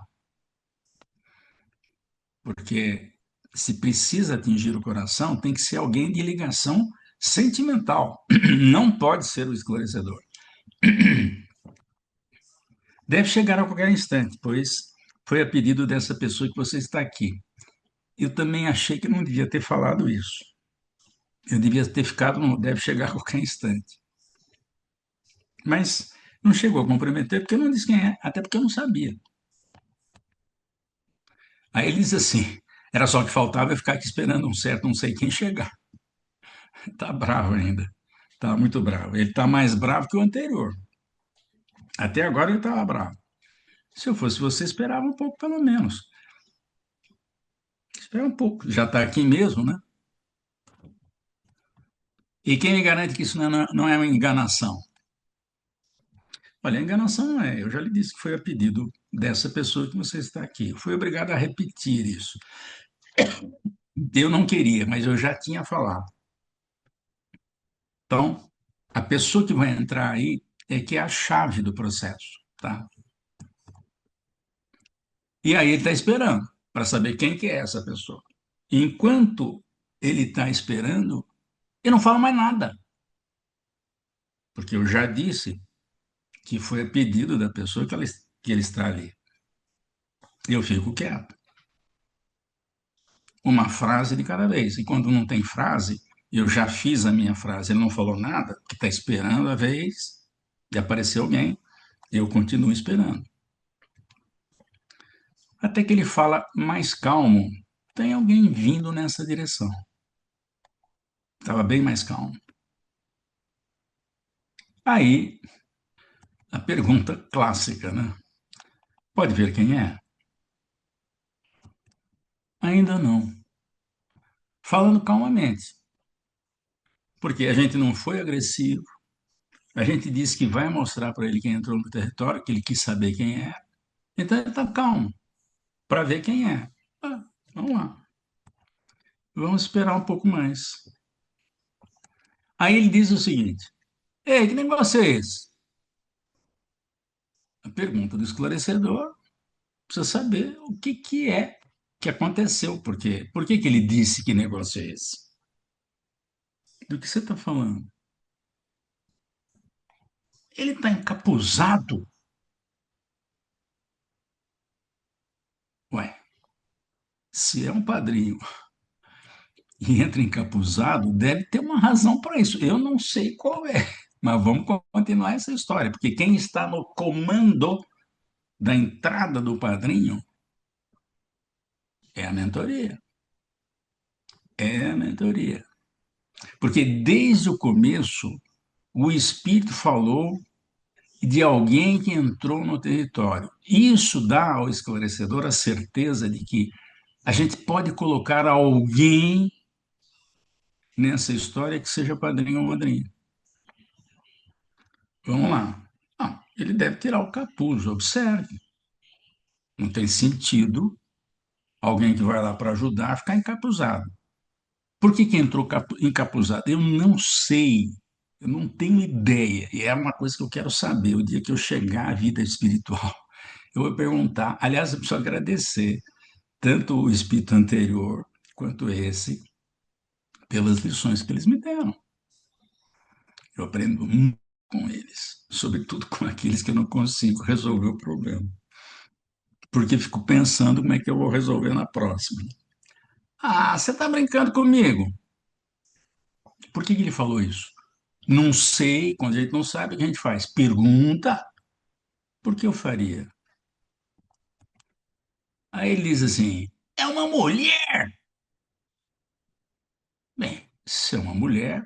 Porque se precisa atingir o coração, tem que ser alguém de ligação sentimental. Não pode ser o esclarecedor. Deve chegar a qualquer instante, pois foi a pedido dessa pessoa que você está aqui. Eu também achei que não devia ter falado isso. Eu devia ter ficado no deve chegar a qualquer instante. Mas não chegou a comprometer porque eu não disse quem é, até porque eu não sabia. Aí ele diz assim: era só que faltava eu ficar aqui esperando um certo não sei quem chegar. Está bravo ainda. Está muito bravo. Ele está mais bravo que o anterior. Até agora ele estava bravo. Se eu fosse você, esperava um pouco, pelo menos. Espera um pouco. Já está aqui mesmo, né? E quem me garante que isso não é uma enganação? Olha, a enganação não é. Eu já lhe disse que foi a pedido dessa pessoa que você está aqui. Eu fui obrigado a repetir isso. Eu não queria, mas eu já tinha falado. Então, a pessoa que vai entrar aí é que é a chave do processo, tá? E aí ele está esperando para saber quem que é essa pessoa. Enquanto ele está esperando, eu não falo mais nada, porque eu já disse que foi a pedido da pessoa que ele está ali. Eu fico quieto. Uma frase de cada vez. E quando não tem frase, eu já fiz a minha frase, ele não falou nada, que está esperando a vez de aparecer alguém, eu continuo esperando. Até que ele fala mais calmo, tem alguém vindo nessa direção. Estava bem mais calmo. Aí, a pergunta clássica, né? Pode ver quem é? Ainda não. Falando calmamente, porque a gente não foi agressivo, a gente disse que vai mostrar para ele quem entrou no território, que ele quis saber quem é, então ele está calmo, para ver quem é. Ah, vamos lá. Vamos esperar um pouco mais. Aí ele diz o seguinte: ei, que negócio é esse? A pergunta do esclarecedor precisa saber o que, que é que aconteceu, por que, que ele disse que negócio é esse? Do que você está falando? Ele está encapuzado. se é um padrinho e entra encapuzado, deve ter uma razão para isso. Eu não sei qual é, mas vamos continuar essa história, porque quem está no comando da entrada do padrinho é a mentoria. É a mentoria. Porque desde o começo, o Espírito falou de alguém que entrou no território. Isso dá ao esclarecedor a certeza de que a gente pode colocar alguém nessa história que seja padrinho ou madrinha. Vamos lá. Ah, ele deve tirar o capuz, observe. Não tem sentido alguém que vai lá para ajudar ficar encapuzado. Por que entrou encapuzado? Eu não sei, eu não tenho ideia. E é uma coisa que eu quero saber. O dia que eu chegar à vida espiritual, eu vou perguntar. Aliás, eu preciso agradecer tanto o espírito anterior quanto esse pelas lições que eles me deram. Eu aprendo muito com eles, sobretudo com aqueles que eu não consigo resolver o problema. Porque fico pensando como é que eu vou resolver na próxima. Ah, você está brincando comigo? Por que ele falou isso? Não sei, quando a gente não sabe, o que a gente faz? Pergunta. Por que eu faria? Aí ele diz assim: é uma mulher. Bem, se é uma mulher,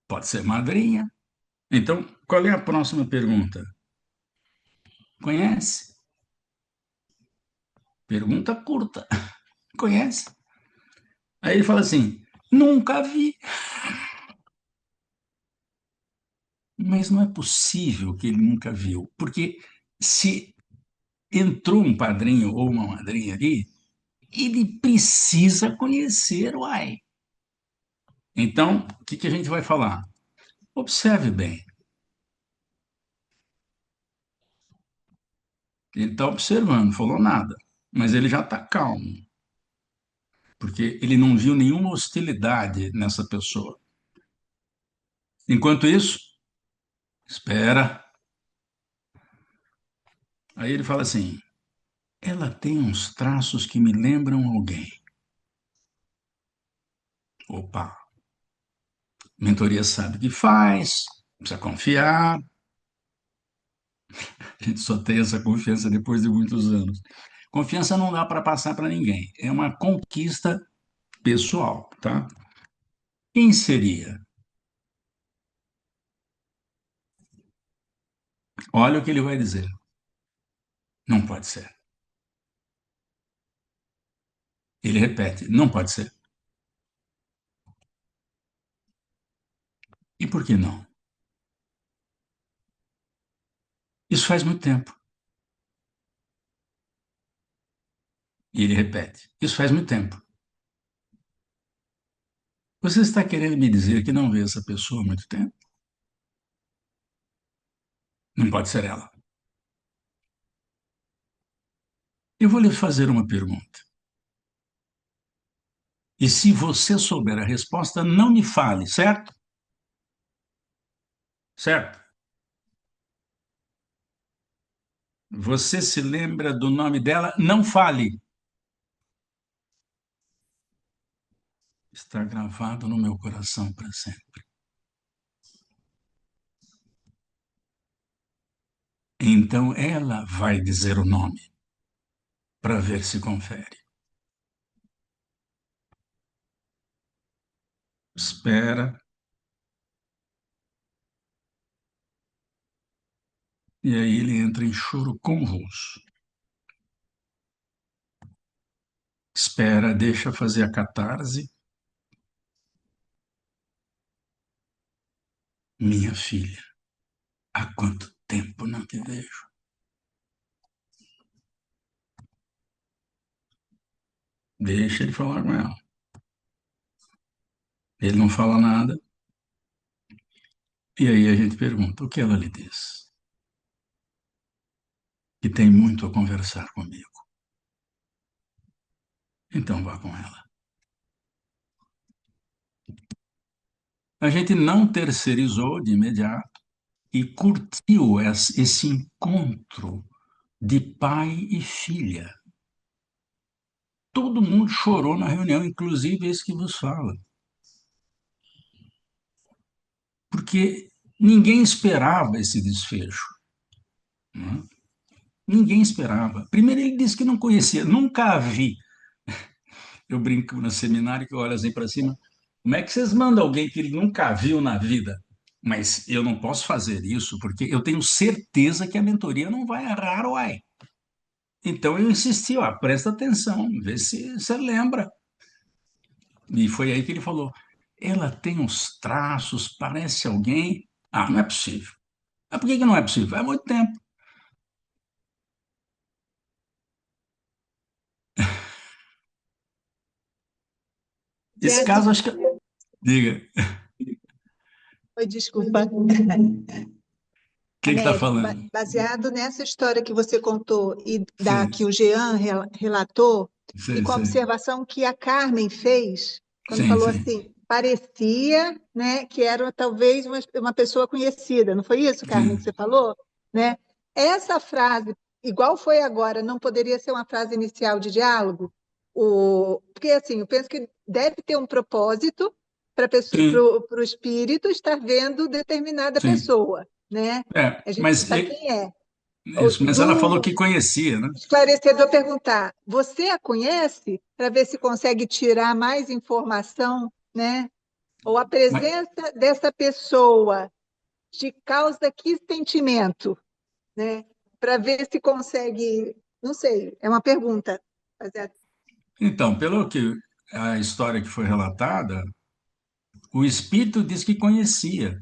pode ser madrinha. Então, qual é a próxima pergunta? Conhece? Pergunta curta. Conhece? Aí ele fala assim: nunca vi. Mas não é possível que ele nunca viu, porque se entrou um padrinho ou uma madrinha ali, ele precisa conhecer, uai. Então, o que a gente vai falar? Observe bem. Ele está observando, não falou nada, mas ele já está calmo, porque ele não viu nenhuma hostilidade nessa pessoa. Enquanto isso, espera. Aí ele fala assim: ela tem uns traços que me lembram alguém. Opa, mentoria sabe o que faz, precisa confiar. A gente só tem essa confiança depois de muitos anos. Confiança não dá para passar para ninguém, é uma conquista pessoal, tá? Quem seria? Olha o que ele vai dizer. Não pode ser. Ele repete: não pode ser. E por que não? Isso faz muito tempo. E ele repete: isso faz muito tempo. Você está querendo me dizer que não vê essa pessoa há muito tempo? Não pode ser ela. Eu vou lhe fazer uma pergunta. E se você souber a resposta, não me fale, certo? Certo? Você se lembra do nome dela? Não fale. Está gravado no meu coração para sempre. Então ela vai dizer o nome para ver se confere. Espera. E aí ele entra em choro convulso. Espera, deixa fazer a catarse. Minha filha, há quanto tempo não te vejo? Deixa ele falar com ela. Ele não fala nada. E aí a gente pergunta: o que ela lhe diz? Que tem muito a conversar comigo. Então vá com ela. A gente não terceirizou de imediato e curtiu esse encontro de pai e filha. todo mundo chorou na reunião, inclusive esse que vos fala, porque ninguém esperava esse desfecho, né? Ninguém esperava. Primeiro, ele disse que não conhecia, nunca a vi. Eu brinco no seminário que eu olho assim para cima. Como é que vocês mandam alguém que ele nunca viu na vida? Mas eu não posso fazer isso, porque eu tenho certeza que a mentoria não vai errar, uai. Então eu insisti, ó, presta atenção, vê se você lembra. E foi aí que ele falou: ela tem uns traços, parece alguém. Ah, não é possível. Ah, por que que não é possível? Faz muito tempo. Esse Beato, caso, acho que. Diga, o oi, desculpa. que está Américo, falando? baseado nessa história que você contou e da Sim, que o Jean relatou, e sim, com a sim. observação que a Carmen fez, quando Sim, falou sim, assim, parecia, né, que era talvez uma pessoa conhecida, não foi isso, Carmen, que sim. você falou? Né? Essa frase, igual foi agora, não poderia ser uma frase inicial de diálogo? Porque, assim, eu penso que deve ter um propósito para Sim, o espírito estar vendo determinada sim. pessoa, né? É, A gente não sabe quem é. isso, mas ela falou Do que conhecia, né? esclarecedor perguntar: você a conhece? Para ver se consegue tirar mais informação, né? Ou a Mas, presença dessa pessoa te causa que sentimento, né? Para ver se consegue. Não sei, é uma pergunta. então, pelo que a história que foi relatada, o espírito diz que conhecia.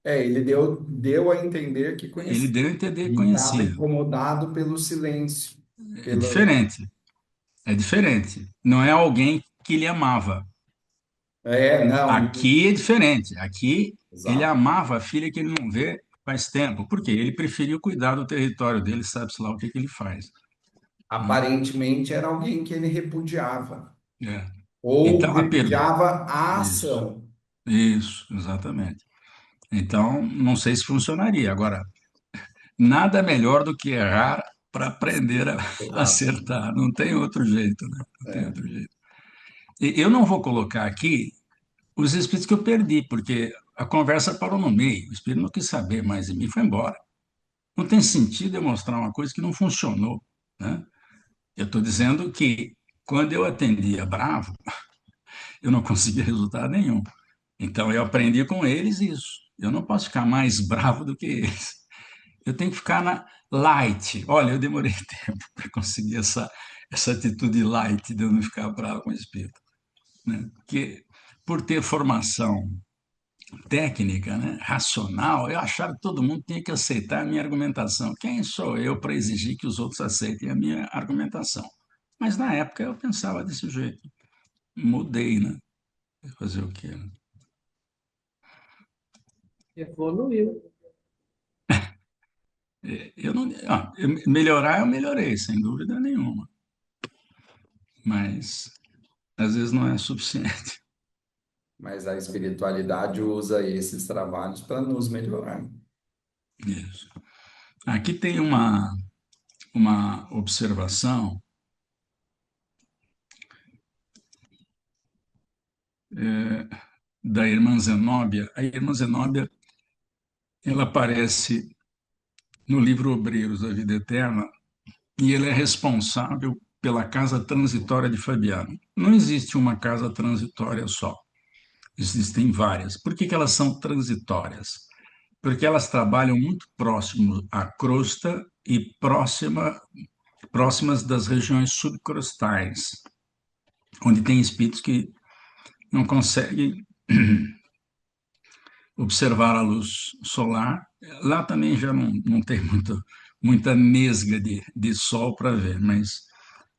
Ele deu a entender que Ele conhecia deu a entender que e estava conhecia. incomodado pelo silêncio, É pela... diferente, é diferente. Não é alguém que ele amava. Não, Aqui é diferente. Aqui ele exato. amava a filha que ele não vê faz tempo. Por quê? Ele preferiu cuidar do território dele, sabe-se lá o que que ele faz, né? Aparentemente era alguém que ele repudiava, É. ou Então, a pergunta. repudiava a Isso, ação. isso, exatamente. Então, não sei se funcionaria. Agora, nada melhor do que errar para aprender a Exato. acertar. Não tem outro jeito, né? Não tem É. outro jeito. E eu não vou colocar aqui os espíritos que eu perdi, porque a conversa parou no meio. O espírito não quis saber mais de mim, foi embora. Não tem sentido eu mostrar uma coisa que não funcionou, né? Eu estou dizendo que quando eu atendia bravo, eu não conseguia resultado nenhum. Então eu aprendi com eles isso. Eu não posso ficar mais bravo do que eles. Eu tenho que ficar na light. Olha, eu demorei tempo para conseguir essa atitude light de eu não ficar bravo com o espírito, né? Porque por ter formação técnica, né, racional, eu achava que todo mundo tinha que aceitar a minha argumentação. Quem sou eu para exigir que os outros aceitem a minha argumentação? Mas na época eu pensava desse jeito. Mudei, né? Fazer o quê, né? Evoluiu. Eu não, melhorar eu melhorei, sem dúvida nenhuma, mas às vezes não é suficiente. Mas a espiritualidade usa esses trabalhos para nos melhorar. Isso. Aqui tem uma observação da irmã Zenóbia. A irmã Zenóbia, ela aparece no livro Obreiros da Vida Eterna e ele é responsável pela casa transitória de Fabiano. Não existe uma casa transitória só, existem várias. Por que que elas são transitórias? Porque elas trabalham muito próximo à crosta e próximas das regiões subcrostais, onde tem espíritos que não conseguem observar a luz solar. Lá também já não tem muita nesga de sol para ver, mas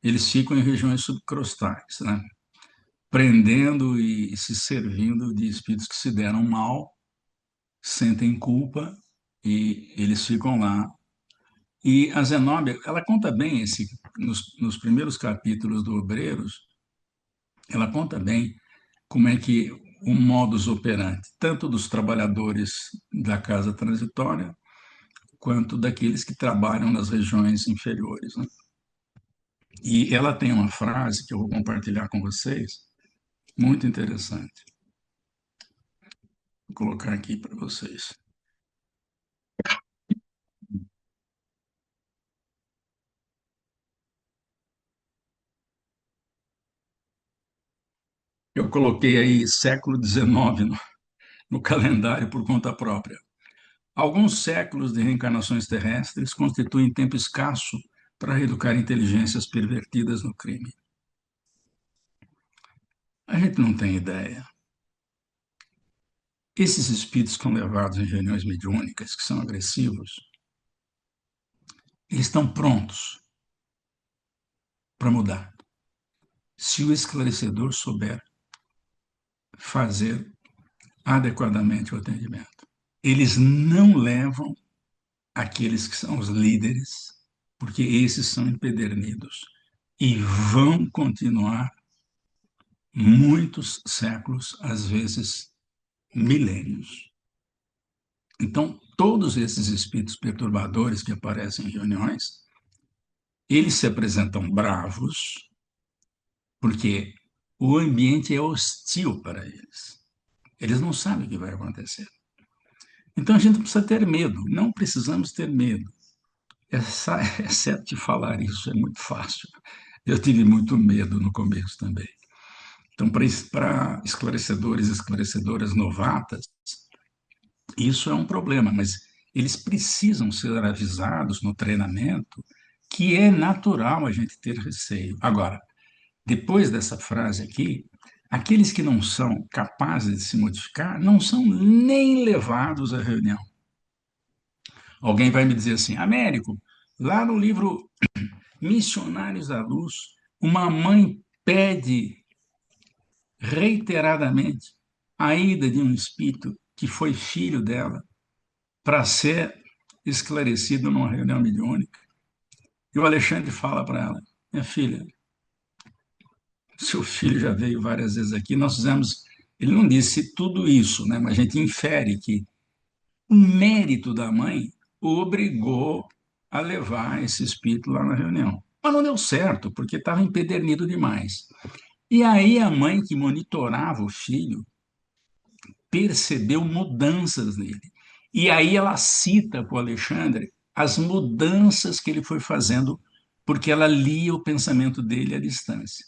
eles ficam em regiões subcrostais, né? Prendendo e se servindo de espíritos que se deram mal, sentem culpa e eles ficam lá. E a Zenóbia, ela conta bem nos primeiros capítulos do Obreiros, ela conta bem como é que o modus operandi, tanto dos trabalhadores da casa transitória, quanto daqueles que trabalham nas regiões inferiores, né? E ela tem uma frase que eu vou compartilhar com vocês, muito interessante. Vou colocar aqui para vocês. Eu coloquei aí século XIX no calendário por conta própria. Alguns séculos de reencarnações terrestres constituem tempo escasso para reeducar inteligências pervertidas no crime. A gente não tem ideia. Esses espíritos que são levados em reuniões mediúnicas, que são agressivos, eles estão prontos para mudar. Se o esclarecedor souber fazer adequadamente o atendimento. Eles não levam aqueles que são os líderes, porque esses são empedernidos e vão continuar muitos séculos, às vezes milênios. Então, todos esses espíritos perturbadores que aparecem em reuniões, eles se apresentam bravos, porque o ambiente é hostil para eles. Eles não sabem o que vai acontecer. Então a gente não precisa ter medo, não precisamos ter medo. Exceto de falar isso, é muito fácil. Eu tive muito medo no começo também. Então, para esclarecedores e esclarecedoras novatas, isso é um problema, mas eles precisam ser avisados no treinamento que é natural a gente ter receio. Agora, depois dessa frase aqui, aqueles que não são capazes de se modificar não são nem levados à reunião. Alguém vai me dizer assim, Américo, lá no livro Missionários da Luz, uma mãe pede reiteradamente a ida de um espírito que foi filho dela para ser esclarecido numa reunião mediúnica. E o Alexandre fala para ela, minha filha, seu filho já veio várias vezes aqui, nós fizemos, ele não disse tudo isso, né, mas a gente infere que o mérito da mãe o obrigou a levar esse espírito lá na reunião. Mas não deu certo, porque estava empedernido demais. E aí a mãe que monitorava o filho percebeu mudanças nele. E aí ela cita para o Alexandre as mudanças que ele foi fazendo, porque ela lia o pensamento dele à distância.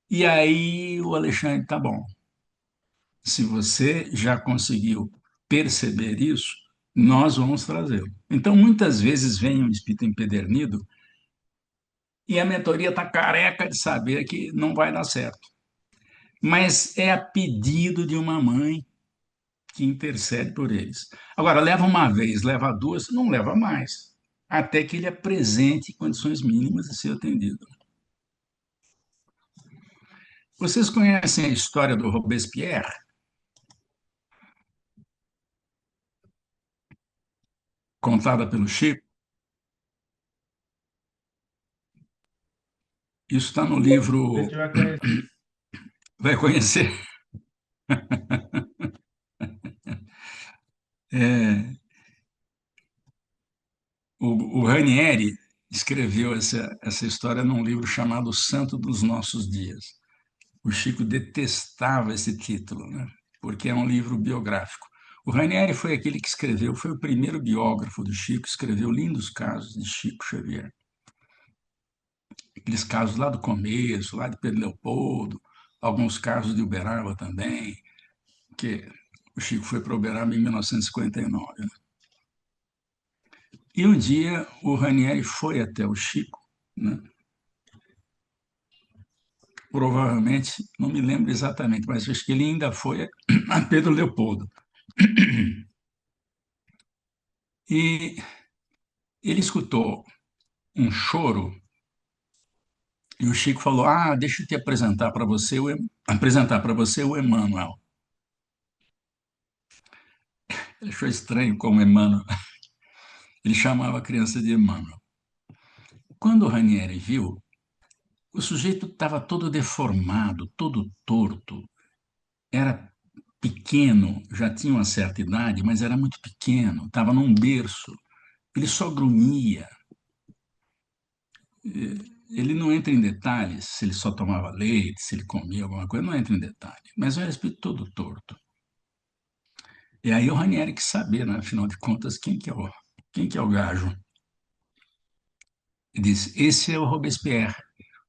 E aí o Alexandre, tá bom, se você já conseguiu perceber isso, nós vamos trazê-lo. Então, muitas vezes vem um espírito empedernido e a mentoria está careca de saber que não vai dar certo. Mas é a pedido de uma mãe que intercede por eles. Agora, leva uma vez, leva duas, não leva mais, até que ele apresente condições mínimas de ser atendido. Vocês conhecem a história do Robespierre? Contada pelo Chico? Isso está no A livro. gente vai conhecer. Vai conhecer. É, o Ranieri escreveu essa história num livro chamado Santo dos Nossos Dias. O Chico detestava esse título, né? Porque é um livro biográfico. O Ranieri foi aquele que escreveu, foi o primeiro biógrafo do Chico, escreveu lindos casos de Chico Xavier. Aqueles casos lá do começo, lá de Pedro Leopoldo, alguns casos de Uberaba também, que o Chico foi para Uberaba em 1959. Né? E um dia o Ranieri foi até o Chico, né? Provavelmente, não me lembro exatamente, mas acho que ele ainda foi a Pedro Leopoldo. E ele escutou um choro e o Chico falou: "Ah, deixa eu te apresentar para você o Emmanuel". Ele achou estranho como Emmanuel. Ele chamava a criança de Emmanuel. Quando o Ranieri viu, o sujeito estava todo deformado, todo torto. Era pequeno, já tinha uma certa idade, mas era muito pequeno, estava num berço. Ele só grunhia. ele não entra em detalhes se ele só tomava leite, se ele comia alguma coisa, não entra em detalhe. Mas é um espírito todo torto. E aí o Ranieri quis saber, né, afinal de contas, quem que é o gajo? Ele disse, esse é o Robespierre,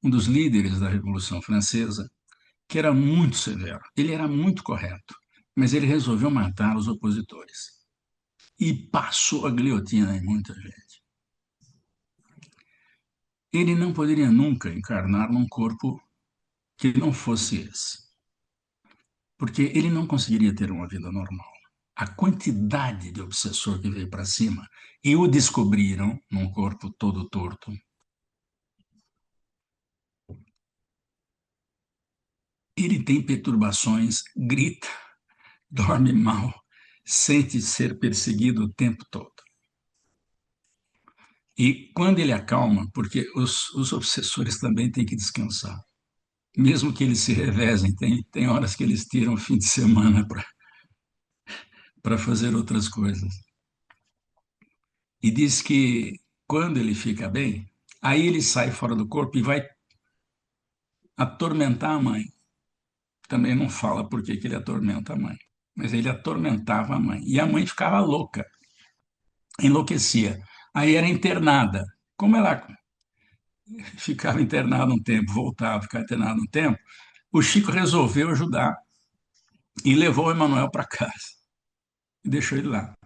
um dos líderes da Revolução Francesa, que era muito severo. Ele era muito correto, mas ele resolveu matar os opositores. E passou a guilhotina em muita gente. Ele não poderia nunca encarnar num corpo que não fosse esse, porque ele não conseguiria ter uma vida normal. A quantidade de obsessor que veio para cima e o descobriram num corpo todo torto. Ele tem perturbações, grita, dorme mal, sente ser perseguido o tempo todo. E quando ele acalma, porque os obsessores também têm que descansar, mesmo que eles se revezem, tem horas que eles tiram o fim de semana para fazer outras coisas. E diz que quando ele fica bem, aí ele sai fora do corpo e vai atormentar a mãe. Também não fala por que ele atormenta a mãe, mas ele atormentava a mãe. E a mãe ficava louca, enlouquecia. Aí era internada. Como ela ficava internada um tempo, voltava, ficava internada um tempo, o Chico resolveu ajudar e levou o Emanuel para casa e deixou ele lá.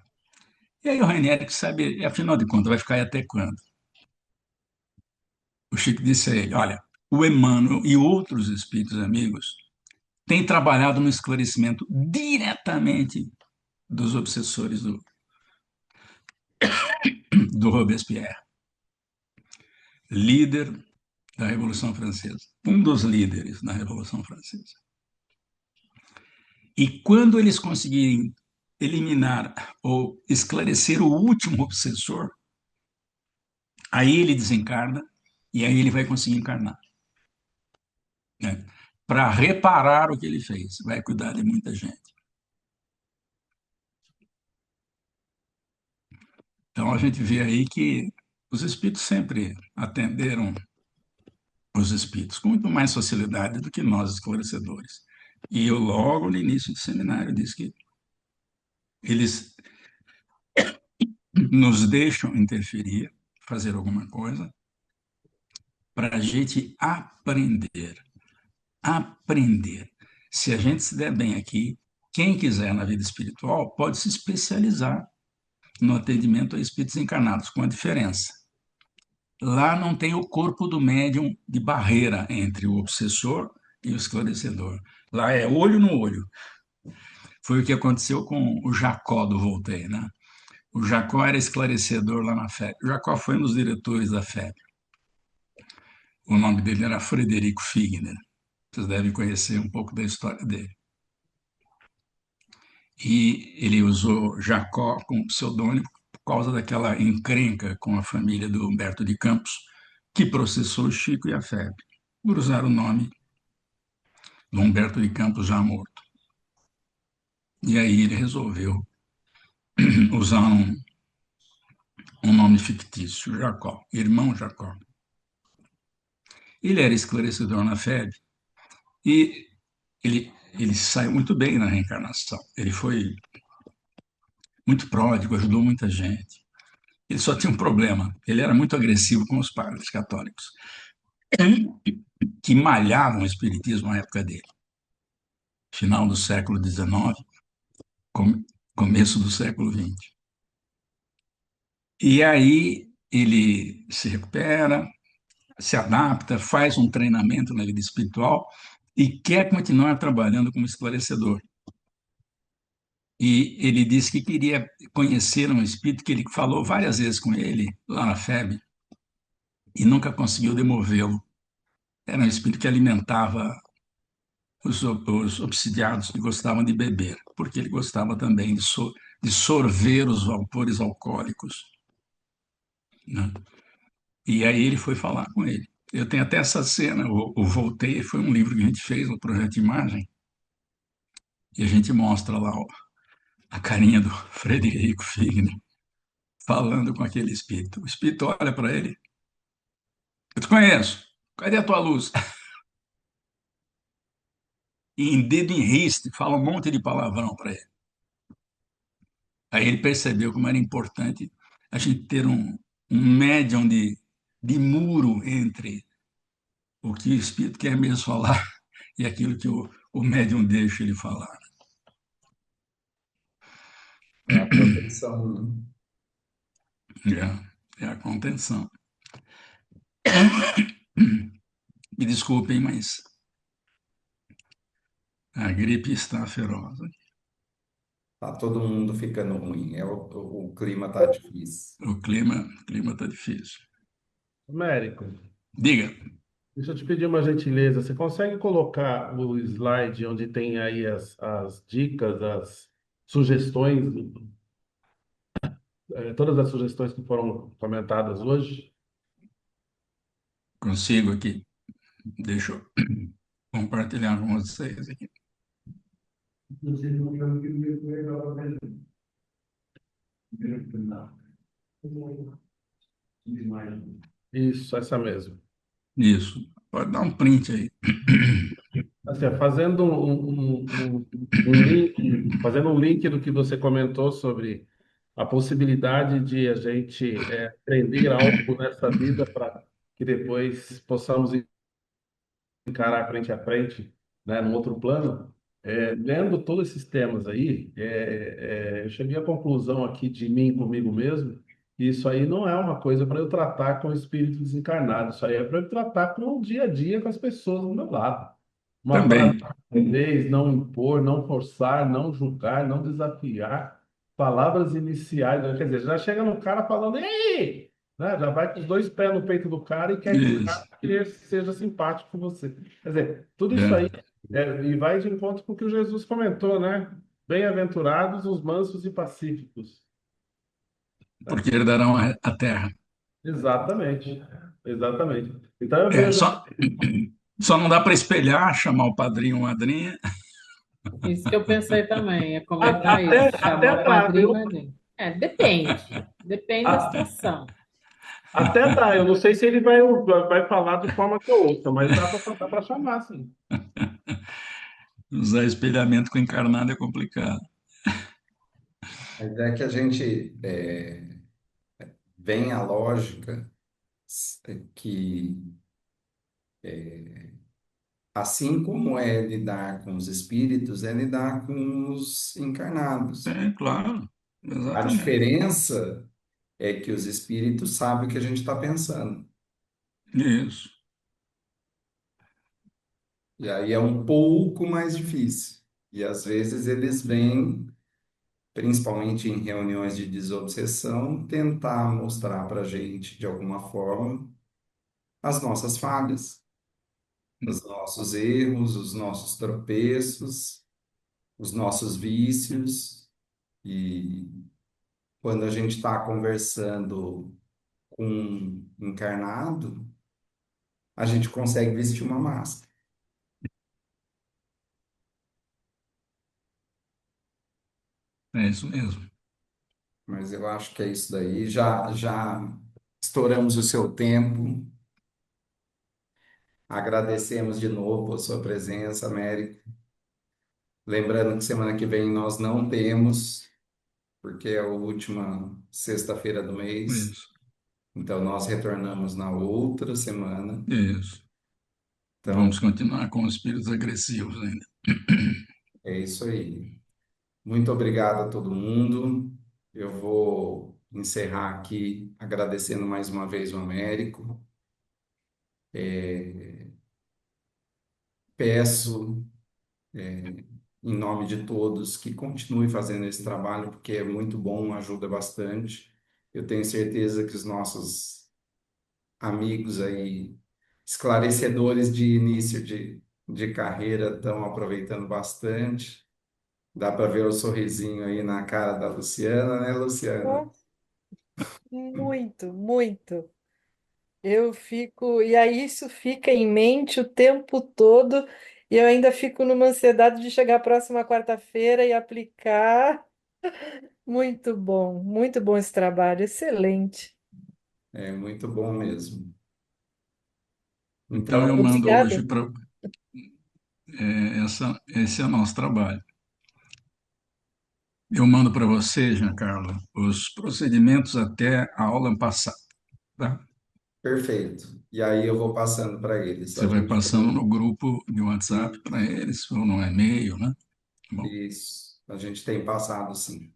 E aí o Ranieri que sabe, afinal de contas, vai ficar aí até quando? O Chico disse a ele, olha, o Emmanuel e outros espíritos amigos têm trabalhado no esclarecimento diretamente dos obsessores do Robespierre, líder da Revolução Francesa, um dos líderes da Revolução Francesa. E quando eles conseguirem eliminar ou esclarecer o último obsessor, aí ele desencarna e aí ele vai conseguir encarnar, né? Para reparar o que ele fez, vai cuidar de muita gente. Então a gente vê aí que os espíritos sempre atenderam os espíritos com muito mais facilidade do que nós esclarecedores. E eu logo no início do seminário disse que eles nos deixam interferir, fazer alguma coisa, para a gente aprender. Aprender. Se a gente se der bem aqui, quem quiser na vida espiritual pode se especializar no atendimento a espíritos encarnados, com a diferença. Lá não tem o corpo do médium de barreira entre o obsessor e o esclarecedor. Lá é olho no olho. Foi o que aconteceu com o Jacó do Voltaire, né? O Jacó era esclarecedor lá na FEB. O Jacó foi um dos diretores da FEB. O nome dele era Frederico Figner. Vocês devem conhecer um pouco da história dele. E ele usou Jacó como pseudônimo por causa daquela encrenca com a família do Humberto de Campos, que processou o Chico e a FEB, por usar o nome do Humberto de Campos já morto. E aí ele resolveu usar um nome fictício, Jacó, irmão Jacó. Ele era esclarecedor na FEB e ele saiu muito bem na reencarnação. Ele foi muito pródigo, ajudou muita gente. Ele só tinha um problema, ele era muito agressivo com os padres católicos, que malhavam o espiritismo na época dele. Final do século XIX, começo do século XX. E aí ele se recupera, se adapta, faz um treinamento na vida espiritual e quer continuar trabalhando como esclarecedor. E ele disse que queria conhecer um espírito que ele falou várias vezes com ele lá na FEB e nunca conseguiu demovê-lo. Era um espírito que alimentava os obsidiados que gostavam de beber, porque ele gostava também de sorver os vapores alcoólicos, né? E aí ele foi falar com ele. Eu tenho até essa cena, o Voltaire foi um livro que a gente fez no Projeto Imagem, e a gente mostra lá a carinha do Frederico Figner falando com aquele espírito. O espírito olha para ele, eu te conheço. Cadê a tua luz? E em dedo em riste, fala um monte de palavrão para ele. Aí ele percebeu como era importante a gente ter um médium de muro entre o que o espírito quer mesmo falar e aquilo que o médium deixa ele falar. É a proteção, né? É a contenção. Me desculpem, mas a gripe está feroz. Tá todo mundo ficando ruim. O clima tá difícil. O clima está difícil. Américo, Diga. deixa eu te pedir uma gentileza. Você consegue colocar o slide onde tem aí as dicas, as sugestões, todas as sugestões que foram comentadas hoje? Consigo aqui. Deixa eu compartilhar com vocês aqui. Isso, essa mesmo. Isso. Pode dar um print aí. Assim, ó, fazendo um link, fazendo um link do que você comentou sobre a possibilidade de a gente aprender algo nessa vida para que depois possamos encarar frente a frente, né, num outro plano. Lendo todos esses temas aí, eu cheguei à conclusão aqui de mim comigo mesmo, que isso aí não é uma coisa para eu tratar com espírito desencarnado, isso aí é para eu tratar com o dia a dia com as pessoas do meu lado. Uma Também. vez, não impor, não forçar, não julgar, não desafiar, palavras iniciais, né? Quer dizer, já chega no cara falando, ei! Né? Já vai com os dois pés no peito do cara e quer que o Isso. cara seja simpático com você. Quer dizer, tudo isso aí É. e vai de encontro com o que o Jesus comentou, né? Bem-aventurados os mansos e pacíficos. Porque herdarão a terra. Exatamente, exatamente. Então eu É, vejo só não dá para espelhar, chamar o padrinho ou madrinha. Isso que eu pensei também, ia comentar isso, até chamar o dá, padrinho e viu? madrinha. Depende da A- situação. Até dá. Eu não sei se ele vai falar de forma que eu ouça, mas dá para chamar, sim. Usar espelhamento com encarnado é complicado. A ideia é que a gente vem a lógica que, assim como é lidar com os espíritos, é lidar com os encarnados. É, claro. A Exatamente. diferença é que os espíritos sabem o que a gente está pensando. Isso. E aí é um pouco mais difícil. E às vezes eles vêm, principalmente em reuniões de desobsessão, tentar mostrar para a gente, de alguma forma, as nossas falhas, os nossos erros, os nossos tropeços, os nossos vícios. E quando a gente está conversando com um encarnado, a gente consegue vestir uma máscara. É isso mesmo. Mas eu acho que é isso daí. Já estouramos o seu tempo. Agradecemos de novo a sua presença, Américo. Lembrando que semana que vem nós não temos, porque é a última sexta-feira do mês. Isso. Então nós retornamos na outra semana. Isso. Então Vamos continuar com os espíritos agressivos ainda. é isso aí. Muito obrigado a todo mundo. Eu vou encerrar aqui agradecendo mais uma vez o Américo. Peço em nome de todos, que continue fazendo esse trabalho, porque é muito bom, ajuda bastante. Eu tenho certeza que os nossos amigos aí, esclarecedores de início de carreira, estão aproveitando bastante. Dá para ver o sorrisinho aí na cara da Luciana, né, Luciana? Oh, muito, muito. Eu fico, e aí isso fica em mente o tempo todo, e eu ainda fico numa ansiedade de chegar a próxima quarta-feira e aplicar. Muito bom esse trabalho, excelente. É muito bom mesmo. Então, eu Então, mando Obrigada. hoje para. Esse é o nosso trabalho. Eu mando para você, Giancarlo, os procedimentos até a aula passada, tá? perfeito. E aí eu vou passando para eles. Você A vai gente passando tem no grupo de WhatsApp para eles, ou no e-mail, né? Tá bom. isso. A gente tem passado, sim.